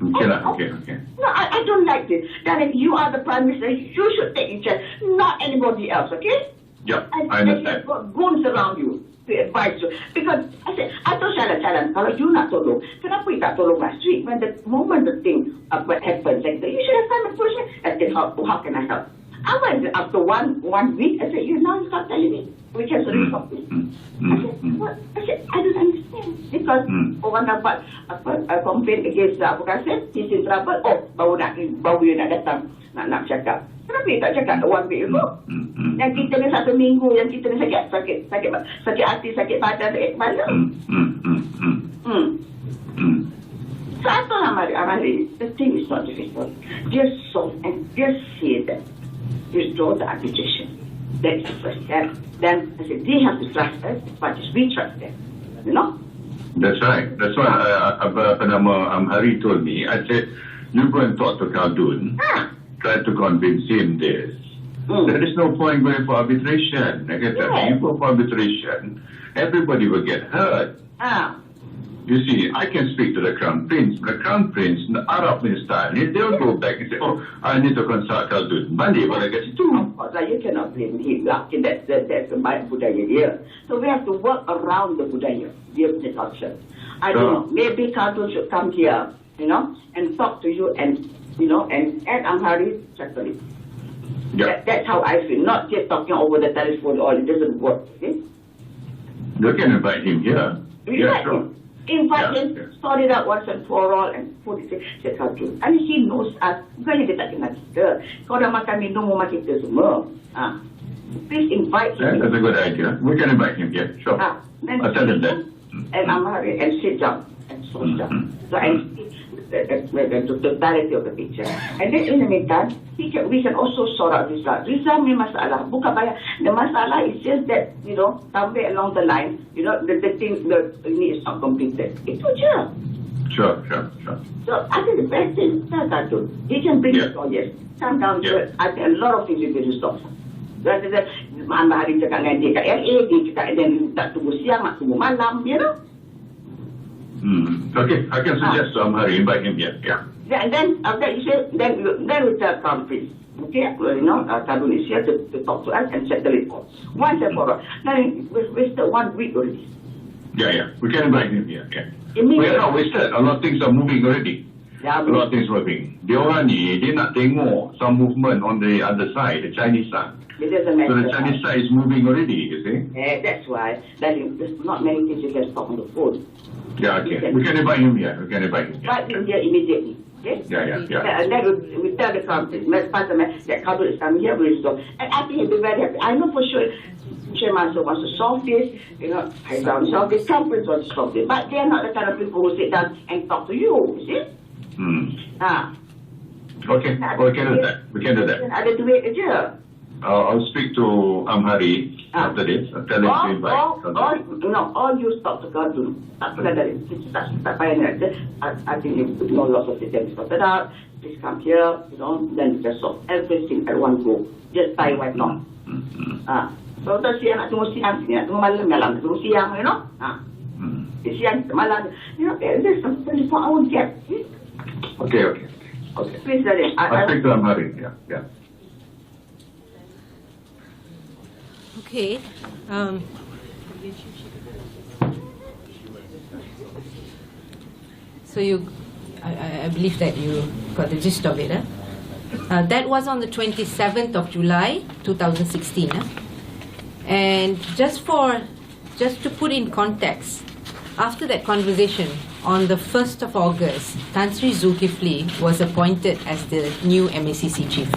Okay lah, okay. No, I don't like this. Darling, you are the Prime Minister. You should take in charge, not anybody else, okay? Yep, And I understand. you've got goons around you to advise you. Because I said, atau Shalan, kalau you nak tolong, kenapa you tak tolong last week? When the moment the thing happens, like that, you should have come and push me. I said, how can I help? I went after one week, I said, now you start telling me we can resolve this. I said, what? I said, I don't understand. Because orang dapat complain against Abu Qasim, he's in trouble, baru you nak datang, nak cakap. Kenapa you tak cakap one week ago? Yang kita ni 1 minggu, yang kita ni sakit hati, sakit badan, sakit kepala. Satu Amari, the thing is not difficult. Just solve and just say that. Withdraw the arbitration. That's the first step. Then I said, they have to trust us, but we trust them. You know? That's right. That's why Amhari told me. I said, you go and talk to Khaldun. Try to convince him this. There is no point going for arbitration. You go for arbitration, everybody will get hurt. You see, I can speak to the Crown Prince. The Crown Prince, the Arab style, they'll go back and say, oh, I need to consult Khaldun. Balik pada kat situ. Of course, you cannot blame him. Okay, that's the budaya dia. So we have to work around the budaya, the culture. I don't know, maybe Khaldun should come here, and talk to you and, and Amhari settle it. Yeah. That's how I feel, not just talking over the telephone or it doesn't work, okay? You can invite him here. Yeah, sure. Invite him, sort it out once and for all, and put it in Khaldun. And he knows us, bukannya dia tak kenal kita. Kau dah makan minum rumah kita semua. Please invite him. That's a good idea. We can invite him here, sure. I'll tell him that. And Amhari and Sijam and Sosial. So and the totality of the picture. And then in the meantime, we can also sort out Rizal. Rizal punya masalah, bukan banyak. The masalah is just that, somewhere along the line, the thing, the ini is not completed. Itu je. Sure. So I think the best thing, he can bring it on, yes. Come down to it. I think a lot of things will be resolved. Rather than Hari cakap dengan dia kat LA, dia cakap dan tak tunggu siang, nak tunggu malam, Okay, I can suggest to Amhari, invite him here. Yeah. And then after you say, then we tell Crown Prince, okay, Khaldun is here to talk to us and settle it all. Once and for all. Now we wasted 1 week already. Yeah. We can invite him here. Yeah. We are not wasted. A lot of things are moving already. A lot of things moving. Dia orang ni, dia nak tengok some movement on the other side, the Chinese side. It doesn't matter. So the Chinese side is moving already, you see. That's why there's not many things you can talk on the phone. Yeah, okay. We can invite him here. Invite him here immediately. Okay? Yeah. And then we tell the Crown Prince, that Khaldun is coming here, we resolve. And I think he'll be very happy. I know for sure Chairman wants to solve this, I don't solve this, Crown Prince wants to solve this. But they're not the kind of people who sit down and talk to you see? Okay, we can do that. Ada duit je. I'll speak to Amhari after this. I'll tell him to invite. All you stop to Khaldun. Tak pernah dari. Tak payah nak. I think you know lots of things sorted out. Please come here, then just solve everything at one go. Just tie white knot. So tak siang nak tunggu siang, nak tunggu malam tunggu siang, siang malam. There's some 24-hour gap. Okay. Please, I'll speak to Amhari. Yeah. Okay. So I believe that you got the gist of it. That was on the 27th of July, 2016. And just to put in context, after that conversation, on the 1st of August, Tan Sri Zulkifli was appointed as the new MACC chief.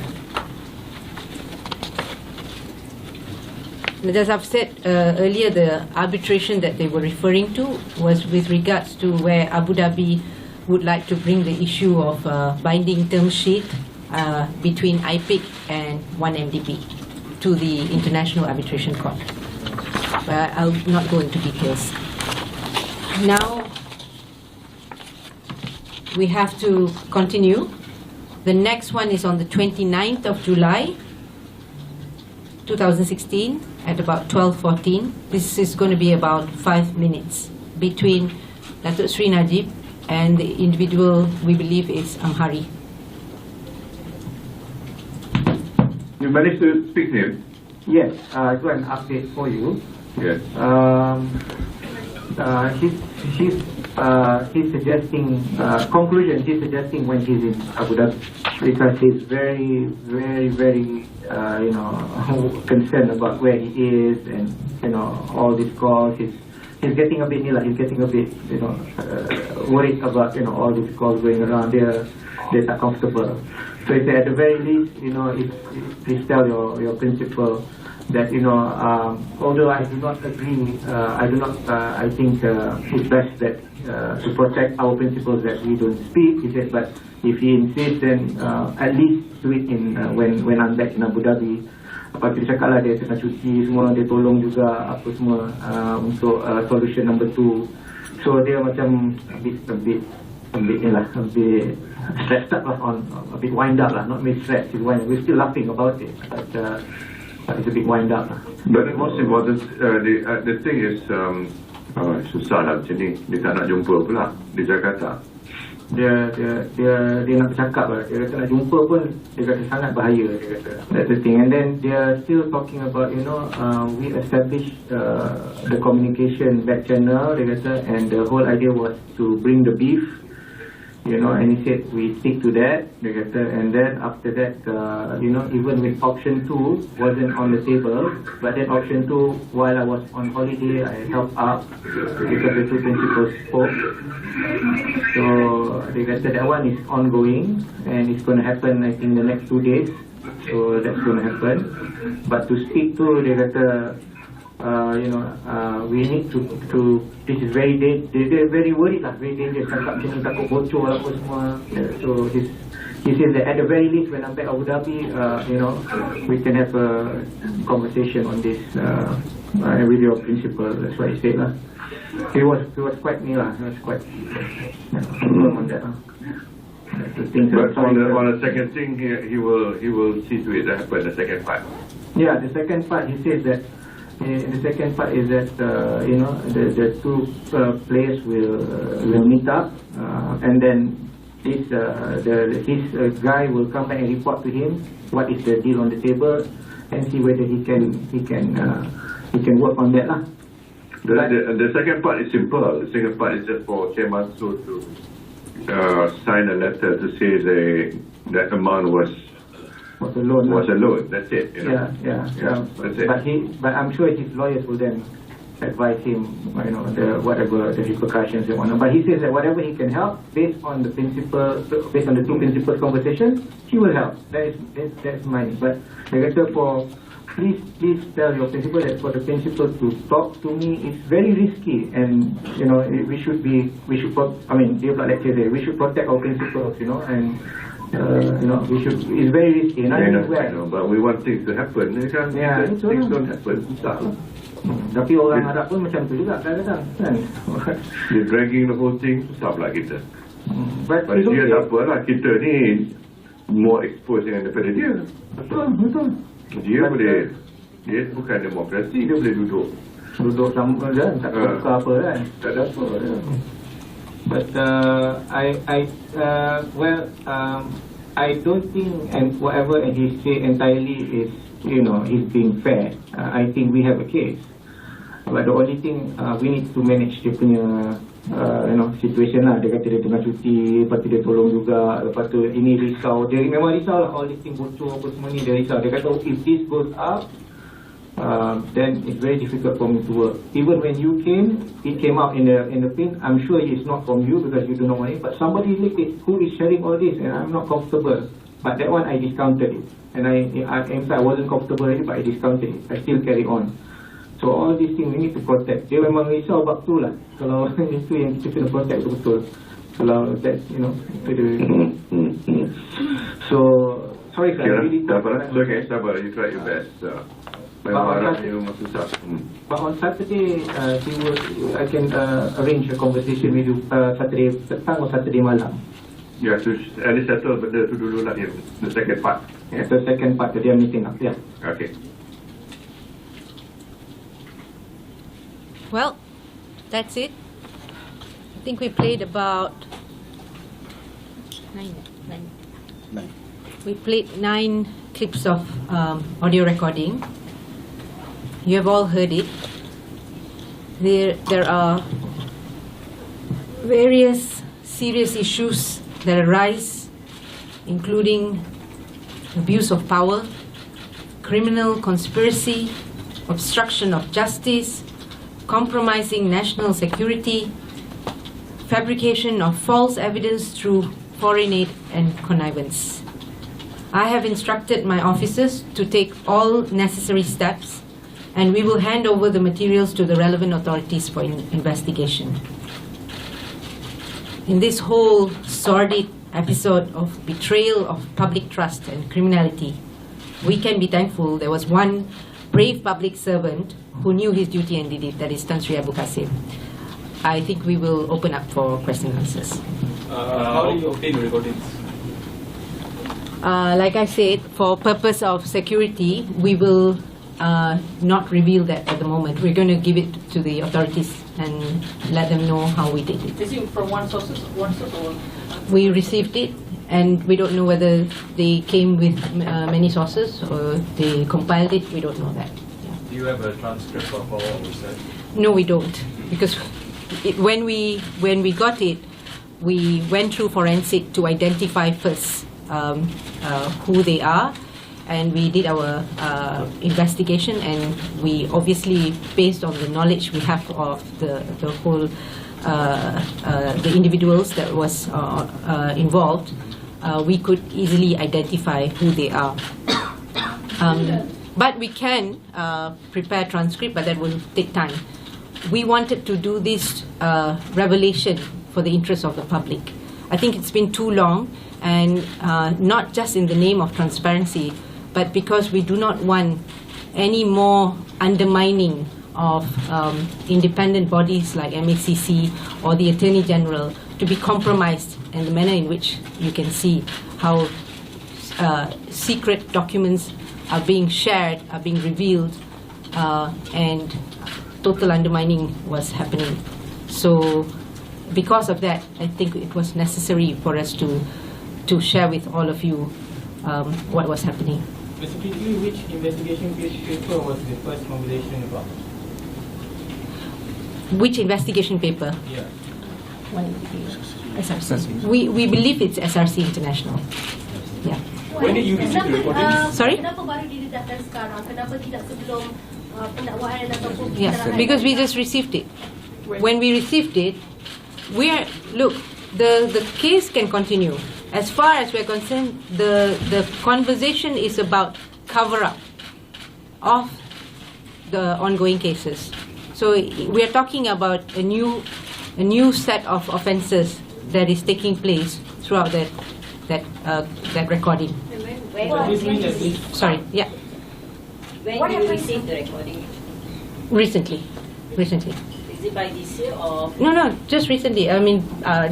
As I've said earlier, the arbitration that they were referring to was with regards to where Abu Dhabi would like to bring the issue of binding term sheet between IPIC and 1MDB to the International Arbitration Court. But I'll not go into details. Now, we have to continue. The next one is on the 29th of July, 2016, at about 12:14. This is going to be about 5 minutes between Datuk Sri Najib and the individual we believe is Amhari. You managed to speak to him? Yes, I got an update for you. Yes. He's suggesting conclusion. He's suggesting when he's in Abu Dhabi, because he's very, very, very concerned about where he is, and all these calls. He's getting a bit worried about all these calls going around. They're not comfortable. So he said, at the very least, please tell your principal that although I do not agree, I think it's best that to protect our principles that we don't speak. He said, but if he insists, then at least do it when I'm back in Abu Dhabi. Apa kita cakap lah, dia tengah cuti semua, dia tolong juga apa semua untuk solution number 2. So dia macam a bit stressed up lah, a bit wind up lah, not maybe stressed. We're still laughing about it, but it's a bit wind up lah. But the most important, the thing is, Susah lah macam ni. Dia tak nak jumpa pula di Jakarta. Dia nak bercakap lah. Dia kata nak jumpa pun dia kata sangat bahaya, dia kata. That's the thing. And then they are still talking about, we established the communication back channel, dia kata, and the whole idea was to bring the beef, and he said we stick to that, dia kata. And then after that, even with option 2 wasn't on the table, but then option 2, while I was on holiday, I helped out because the two principals spoke. So they kata that one is ongoing and it's going to happen, I think, the next 2 days. So that's going to happen. But to speak to, they kata, we need to this is very they're very worried lah, very dangerous, cakap macam ni takut bocor lah apa semua. So he says that at the very least when I'm back Abu Dhabi, we can have a conversation on this with your principal. That's what he said lah. He was quite near lah. He was quite firm on that lah. But on the second thing, he will see to it that happen the second part. Yeah, the second part he says that. The second part is that the two players will meet up, and then his guy will come back and report to him what is the deal on the table, and see whether he can work on that lah. The second part is simple. The second part is just for Chairman Su to sign a letter to say that amount was a loan. That's it. Yeah. That's it. But I'm sure his lawyers will then advise him, whatever the repercussions and whatnot. But he says that whatever he can help, based on the two principals' conversation, he will help. That's mine. But like I said, please tell your principal that for the principal to talk to me is very risky, and we should protect our principals, and. It's very risky. I know, but we want things to happen. Things don't happen. Tapi orang Arab pun macam tu juga kadang-kadang, kan? They're dragging the whole thing, susah pula kita. But dia tak apa lah, kita ni more exposed daripada dia. Betul. Dia bukan demokrasi, dia boleh duduk sama kan, tak buka apa kan. Tak ada apa. But I don't think, and whatever he say entirely is, he's being fair. I think we have a case. But the only thing we need to manage dia punya, situation lah. Dia kata dia tengah cuti, lepas tu dia tolong juga, lepas tu ini risau. Dia memang risau lah, all this thing bocor apa semua ni, dia risau. Dia kata, if this goes up, then it's very difficult for me to work. Even when you came, it came out in the print. I'm sure it's not from you because you do not want it, but somebody leaked it who is sharing all this, and I'm not comfortable. But that one I discounted it, and in fact I wasn't comfortable already, but I discounted it. I still carry on. So all these things we need to protect. Dia memang risau bab tu lah. Kalau itu yang kita kena protect betul-betul. Kalau that so sorry sir. Sabar. You try your best. But on Saturday, I can arrange a conversation with you Saturday petang or Saturday malam. Yeah, to at least settle benda tu dulu lah, the second part. Yeah, the second part, dia meeting up. Yeah. Okay. Well, that's it. I think we played about 9. We played 9 clips of audio recording. You have all heard it. There are various serious issues that arise, including abuse of power, criminal conspiracy, obstruction of justice, compromising national security, fabrication of false evidence through foreign aid and connivance. I have instructed my officers to take all necessary steps, and we will hand over the materials to the relevant authorities for investigation. In this whole sordid episode of betrayal of public trust and criminality, we can be thankful there was one brave public servant who knew his duty and did it, that is Tan Sri Abu Qasim. I think we will open up for question and answers. How do you obtain the recordings? Like I said, for purpose of security, we will not reveal that at the moment. We're going to give it to the authorities and let them know how we did it. Is it from one source or We received it, and we don't know whether they came with many sources or they compiled it. We don't know that. Do you have a transcript of what was said? No, we don't, because when we got it, we went through forensic to identify first who they are, and we did our investigation, and we obviously, based on the knowledge we have of the whole the individuals that was involved, we could easily identify who they are. But we can prepare transcript, but that will take time. We wanted to do this revelation for the interest of the public. I think it's been too long, and not just in the name of transparency, but because we do not want any more undermining of independent bodies like MACC or the Attorney General to be compromised in the manner in which you can see how secret documents are being shared, are being revealed, and total undermining was happening. So because of that, I think it was necessary for us to share with all of you what was happening. Specifically, which investigation paper was the first conversation about? Which investigation paper? Yeah. SRC. We believe it's SRC International. Yeah. When did you receive the recording? Sorry? Kenapa baru didedahkan sekarang? Kenapa tidak sebelum pendakwaan ataupun Yes, because we just received it. When we received it, look, the case can continue. As far as we're concerned, the conversation is about cover-up of the ongoing cases. So we are talking about a new set of offences that is taking place throughout that recording. Sorry, yeah. When did you receive the recording? Recently. Is it by this year or? No, just recently. I mean,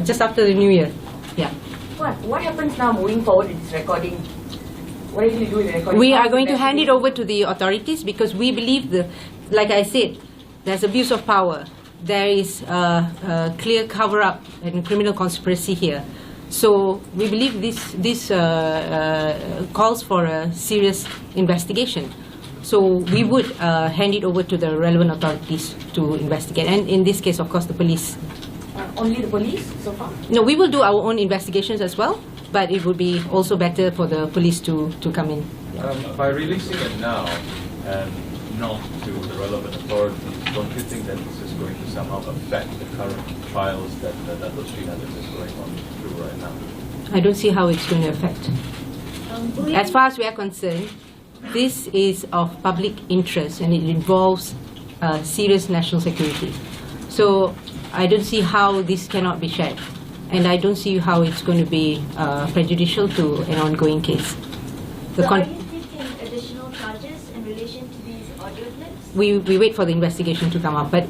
just after the New Year. Yeah. What happens now moving forward with this recording? What are you going to do with the recording? We are going to hand it over to the authorities because we believe like I said, there's abuse of power. There is a clear cover-up and criminal conspiracy here. So we believe this calls for a serious investigation. So we would hand it over to the relevant authorities to investigate. And in this case, of course, the police. Only the police so far? No, we will do our own investigations as well, but it would be also better for the police to come in. By releasing it now and not to the relevant authorities, don't you think that this is going to somehow affect the current trials that those 300 is going on through right now? I don't see how it's going to affect. As far as we are concerned, this is of public interest and it involves serious national security. So I don't see how this cannot be shared, and I don't see how it's going to be prejudicial to an ongoing case. So are you seeking additional charges in relation to these audio clips? We wait for the investigation to come up, but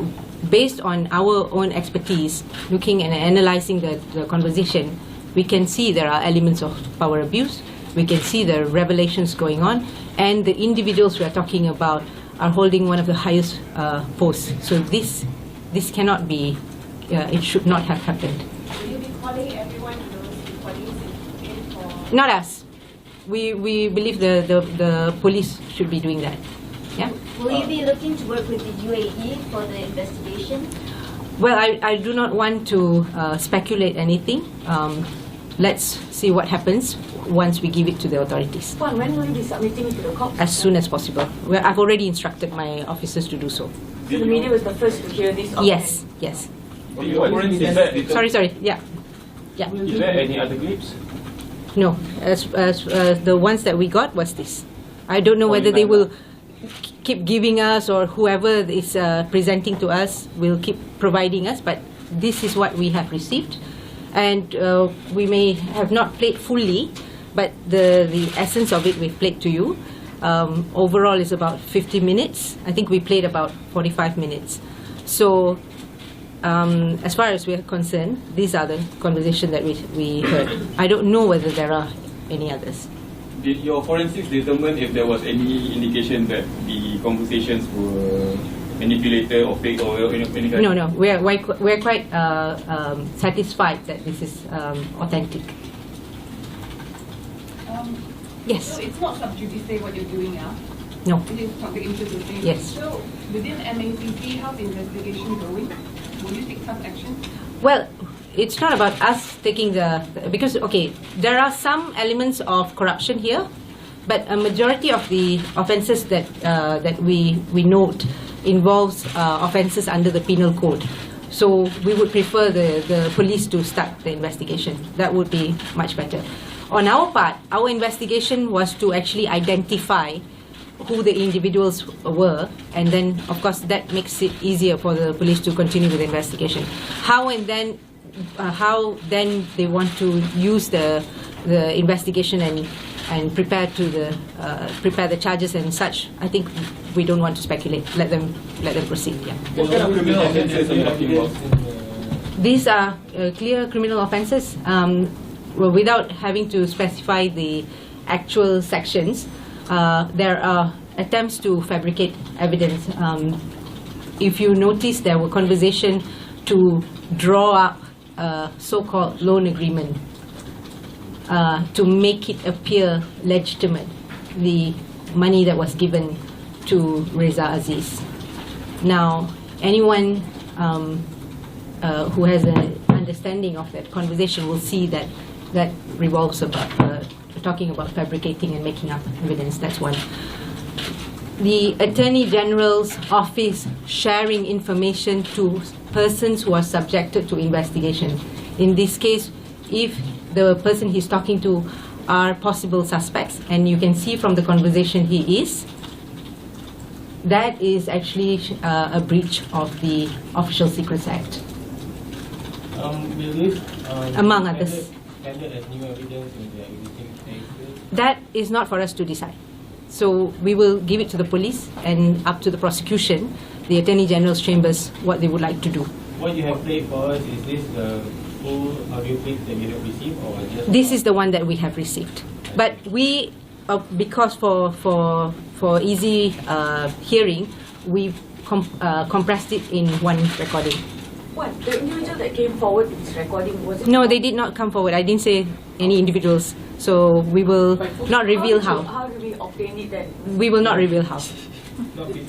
based on our own expertise, looking and analysing the conversation, we can see there are elements of power abuse, we can see the revelations going on, and the individuals we are talking about are holding one of the highest posts. So this cannot be, it should not have happened. Will you be calling everyone in those recordings in for? Not us. We believe the police should be doing that. Yeah. Will you be looking to work with the UAE for the investigation? Well, I do not want to speculate anything. Let's see what happens once we give it to the authorities. When will you be submitting it to the cops? As soon as possible. Well, I've already instructed my officers to do so. So the media was the first to hear this? Yes. Sorry. Yeah. Is there any other clips? No. As the ones that we got was this. I don't know whether they will keep giving us or whoever is presenting to us will keep providing us, but this is what we have received. And we may have not played fully, but the essence of it we've played to you. Overall is about 50 minutes. I think we played about 45 minutes. So as far as we're concerned, these are the conversations that we heard. I don't know whether there are any others. Did your forensics determine if there was any indication that the conversations were manipulated or fake or any kind? No. We're quite satisfied that this is authentic. Yes. So it's not sub judice what you're doing now? No. It is public interest in things. Yes. So within MACC, how's the investigation going? Will you take some action? Well, it's not about us taking because okay, there are some elements of corruption here, but a majority of the offences that that we note involves offences under the penal code. So we would prefer the police to start the investigation. That would be much better. On our part, our investigation was to actually identify who the individuals were, and then of course that makes it easier for the police to continue with the investigation. How then they want to use the investigation and prepare the charges and such, I think we don't want to speculate. Let them proceed. Yeah. What kind of criminal offences are you talking about? These are clear criminal offences. Well, without having to specify the actual sections, there are attempts to fabricate evidence. If you notice, there were conversations to draw up a so-called loan agreement to make it appear legitimate, the money that was given to Reza Aziz. Now, anyone who has an understanding of that conversation will see that that revolves about talking about fabricating and making up evidence. That's one. The Attorney General's office sharing information to persons who are subjected to investigation. In this case, if the person he's talking to are possible suspects, and you can see from the conversation he is, that is actually a breach of the Official Secrets Act. Among others. That is not for us to decide. So we will give it to the police and up to the prosecution, the Attorney General's chambers, what they would like to do. What you have played for us, is this the full audio clip that you have received, or just? This is the one that we have received. But we, because for easy hearing, we've compressed it in one recording. What? The individual that came forward with this recording, was it? No, they did not come forward. I didn't say any individuals. So we will not reveal how. How do we obtain it then? We will not reveal how.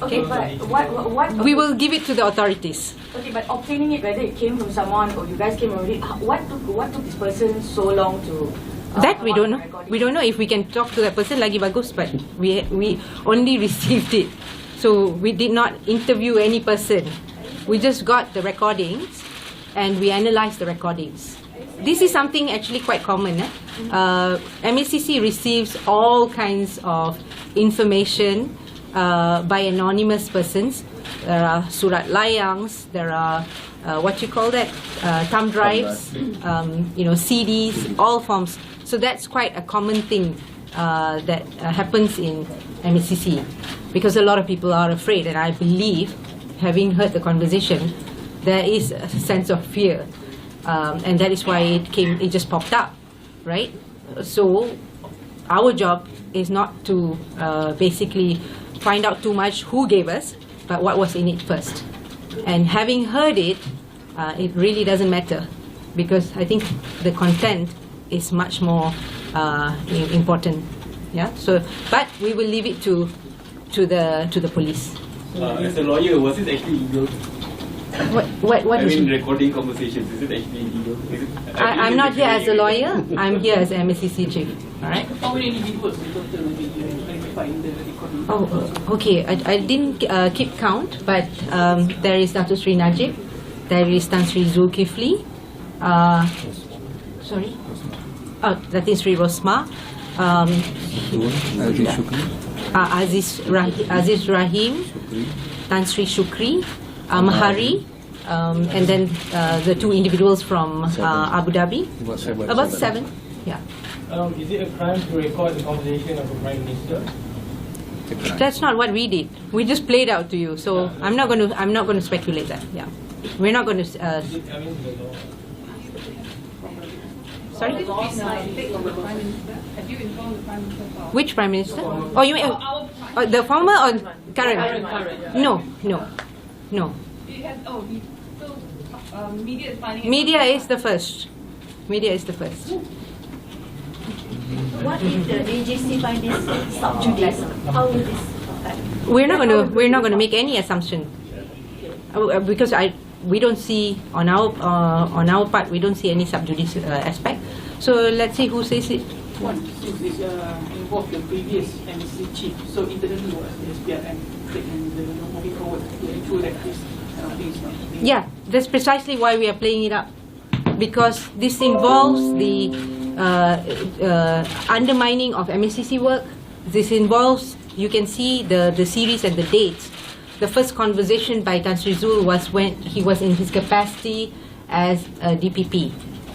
Okay, but what? We will give it to the authorities. Okay, but obtaining it, whether it came from someone or you guys came already, what took this person so long to? That we don't know. We don't know if we can talk to that person. Lagi bagus, but we only received it, so we did not interview any person. We just got the recordings and we analysed the recordings. This is something actually quite common. MACC receives all kinds of information by anonymous persons. There are surat layangs, there are what you call that, thumb drives, CDs, all forms. So that's quite a common thing that happens in MACC, because a lot of people are afraid, and I believe, having heard the conversation, there is a sense of fear, and that is why it just popped up, right? So our job is not to basically find out too much who gave us, but what was in it first. And having heard it, it really doesn't matter, because I think the content is much more important. Yeah. So, but we will leave it to the police. As a lawyer, was it actually illegal? What I mean, recording conversations, is it actually illegal? I'm not here as a lawyer. I'm here as MACC chief. All right. How many individuals total will be identified in the recording? Oh, okay. I didn't keep count, but there is Dato Sri Najib, there is Tan Sri Zulkifli, sorry, Datin Sri Rosma, Aziz Rahim, Tan Sri Shukri, Mahari, and then the two individuals from Abu Dhabi. About seven. Yeah. Is it a crime to record the conversation of a prime minister? That's not what we did. We just played out to you. So I'm not going to speculate that. Yeah, we're not going to. Sorry. Have you informed the Prime Minister? Which Prime Minister? Oh, you mean the former or current? Current. No. No. It has, so media is finding it. Media is the first. Media is the first. What if the AGC find this subjudice? How will this affect? We're not going to make any assumption because we don't see on our part, we don't see any subjudice aspect. So let's see who says it. One, since it involved the previous MSC chief, so internally was the SPRM and moving forward to ensure that this thing is not. Yeah, that's precisely why we are playing it up, because this involves the undermining of MSCC work. This involves, you can see the series and the dates. The first conversation by Tan Sri Zul was when he was in his capacity as a DPP,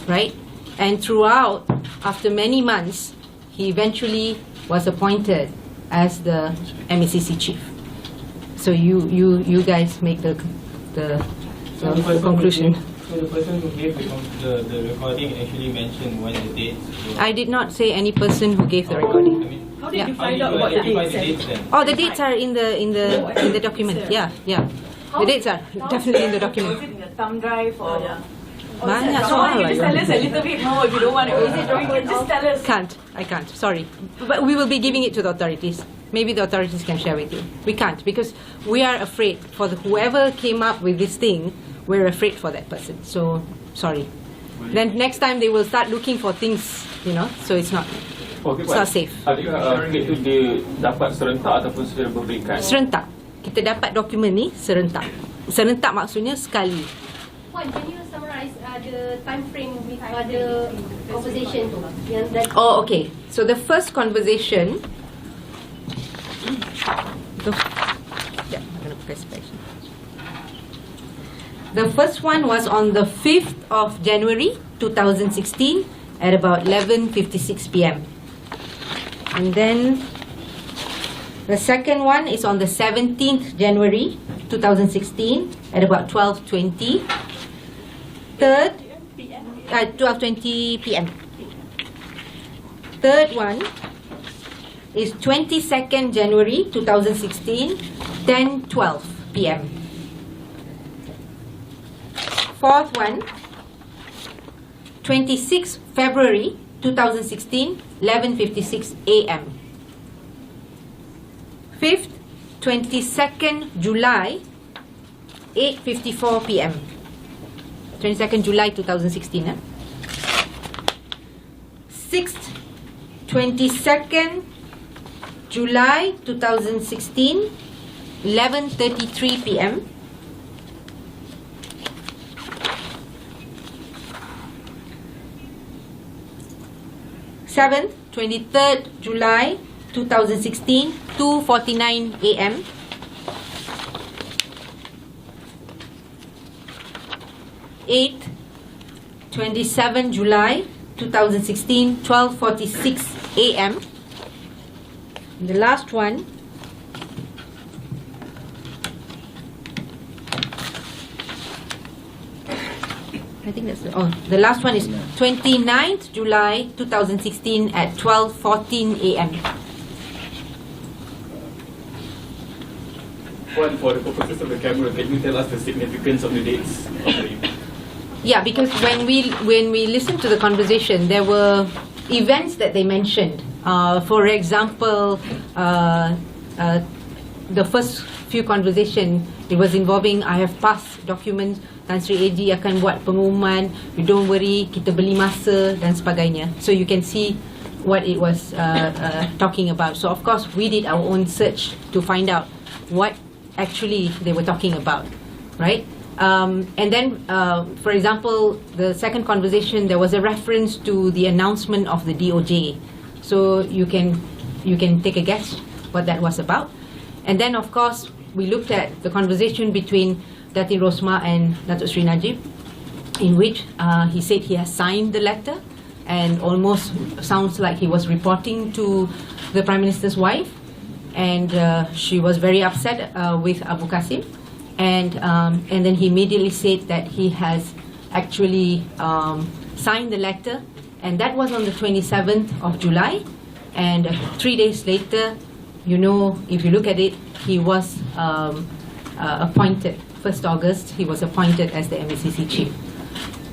right? And throughout, after many months, he eventually was appointed as the MSCC chief. So you guys make the conclusion. So the person who gave the recording actually mentioned when the dates were... I did not say any person who gave the recording. How did you find out what the dates then? Oh, the dates are in the document. Yeah. The dates are definitely in the document. Is it in the thumb drive or? Banyak So soal you just tell us a little bit more if you don't want to. Is it or you can just tell us? I can't. Sorry, but we will be giving it to the authorities. Maybe the authorities can share with you. We can't because we are afraid for whoever came up with this thing. We're afraid for that person. So sorry. Then next time they will start looking for things, so it's not. It's not safe. Adakah itu dia dapat serentak ataupun secara berperingkat? Serentak. Kita dapat dokumen ni serentak. Serentak maksudnya sekali. Puan, can you summarize the time frame with the conversation tu? Oh, okay. So the first conversation. The first one was on the 5th of January 2016 at about 11:56 p.m. And then the second one is on the 17th January 2016 at about 12:20. Third, 12:20 p.m. Third one is 22nd January 2016, 10:12 p.m. Fourth one, 26th February 2016, 11:56 a.m. Fifth, 22nd July, 8:54 p.m. 22nd July 2016. Sixth, 22nd July 2016, 11:33 p.m. Seventh, 23rd July 2016, 2:49 a.m. Eighth, 27 July 2016, 12:46 a.m. The last one, I think that's the last one is 29th July 2016 at 12:14 a.m. One, for the purposes of the camera, can you tell us the significance of the dates of the event? Yeah, because when we listened to the conversation, there were events that they mentioned. For example, the first few conversation, it was involving I have passed documents, Tan Sri AG akan buat pengumuman, you don't worry, kita beli masa dan sebagainya. So you can see what it was talking about. So of course we did our own search to find out what actually they were talking about, right? And then, for example, the second conversation, there was a reference to the announcement of the DOJ. So you can take a guess what that was about. And then, of course, we looked at the conversation between Dati Rosma and Datuk Sri Najib, in which he said he has signed the letter, and almost sounds like he was reporting to the Prime Minister's wife, and she was very upset with Abu Qasim. And then he immediately said that he has actually signed the letter, and that was on the 27th of July. And 3 days later, if you look at it, he was appointed 1st August, he was appointed as the MACC chief,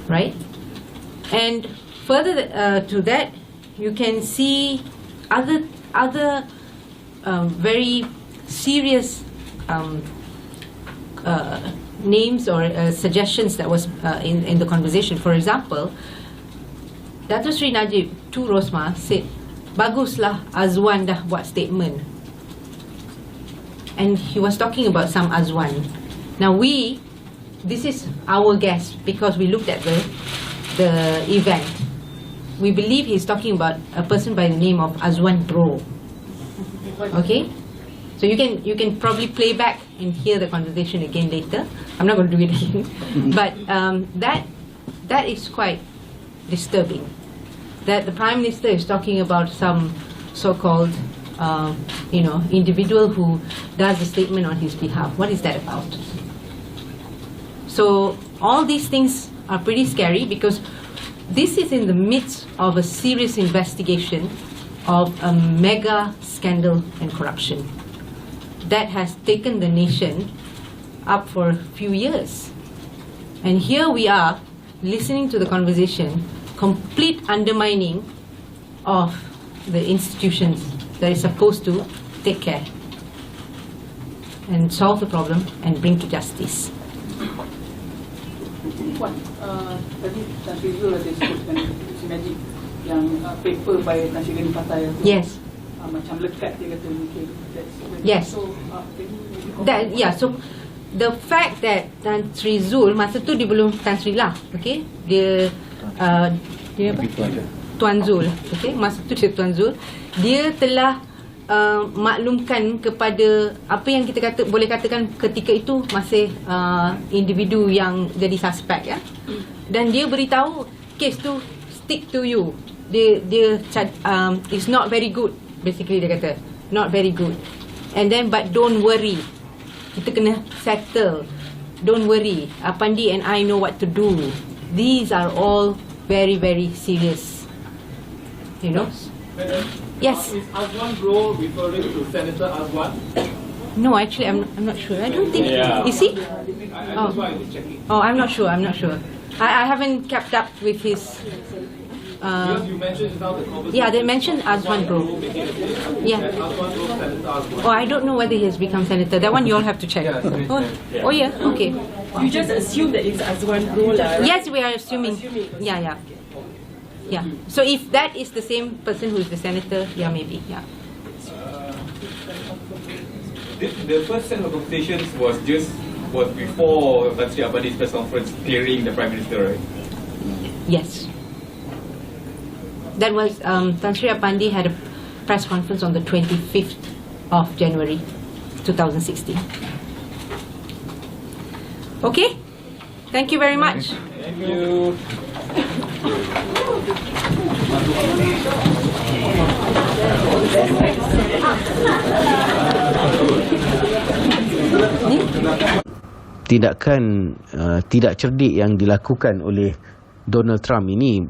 right? And further to that, you can see other very serious names or suggestions that was in the conversation. For example, Dato Sri Najib to Rosma said, baguslah Azwan dah buat statement. And he was talking about some Azwan. Now this is our guess because we looked at the event. We believe he's talking about a person by the name of Azwan Bro. Okay? So you can probably play back and hear the conversation again later. I'm not going to do it again. But that is quite disturbing. That the Prime Minister is talking about some so-called individual who does a statement on his behalf. What is that about? So all these things are pretty scary because this is in the midst of a serious investigation of a mega scandal and corruption that has taken the nation up for a few years. And here we are listening to the conversation, complete undermining of the institutions that is supposed to take care and solve the problem and bring to justice. Puan, tadi Tan Sri Zul ada sebutkan si Najib yang paper by Tan Sri Gani Patai. Yes. Macam lekat dia kata mungkin. Yes. So, so the fact that Tan Sri Zul masa tu dia belum Tan Sri lah, okay? Dia apa? Tuan Zul, okay? Masa tu dia Tuan Zul. Dia telah maklumkan kepada apa yang kita boleh katakan ketika itu masih individu yang jadi suspek, ya. Dan dia beritahu kes tu stick to you. Dia it's not very good, basically dia kata not very good. And then but don't worry, kita kena settle. Don't worry, Apandi and I know what to do. These are all very, very serious, you know. Yes. Is Azwan Bro referring to Senator Azwan? No, actually, I'm not sure. I don't think. Yeah. Is he? That's why I was checking. Oh, I'm not sure. I haven't kept up with his. Because you mentioned now the conversation. Yeah, they mentioned Azwan Bro. Yeah. Azwan Bro, Senator Azwan. Oh, I don't know whether he has become senator. That one you all have to check. Oh yeah. Okay. You just assume that it's Azwan Bro lah, right? Yes, we are assuming. Yeah. Yeah. So if that is the same person who is the senator, yeah, maybe. Yeah. The first set of conversations was before Tan Sri Apadi's press conference clearing the Prime Minister, right? Yes. That was Tan Sri Apandi had a press conference on the 25th of January 2016. Okay? Thank you very much. Thank you. Tindakan tidak cerdik yang dilakukan oleh Donald Trump ini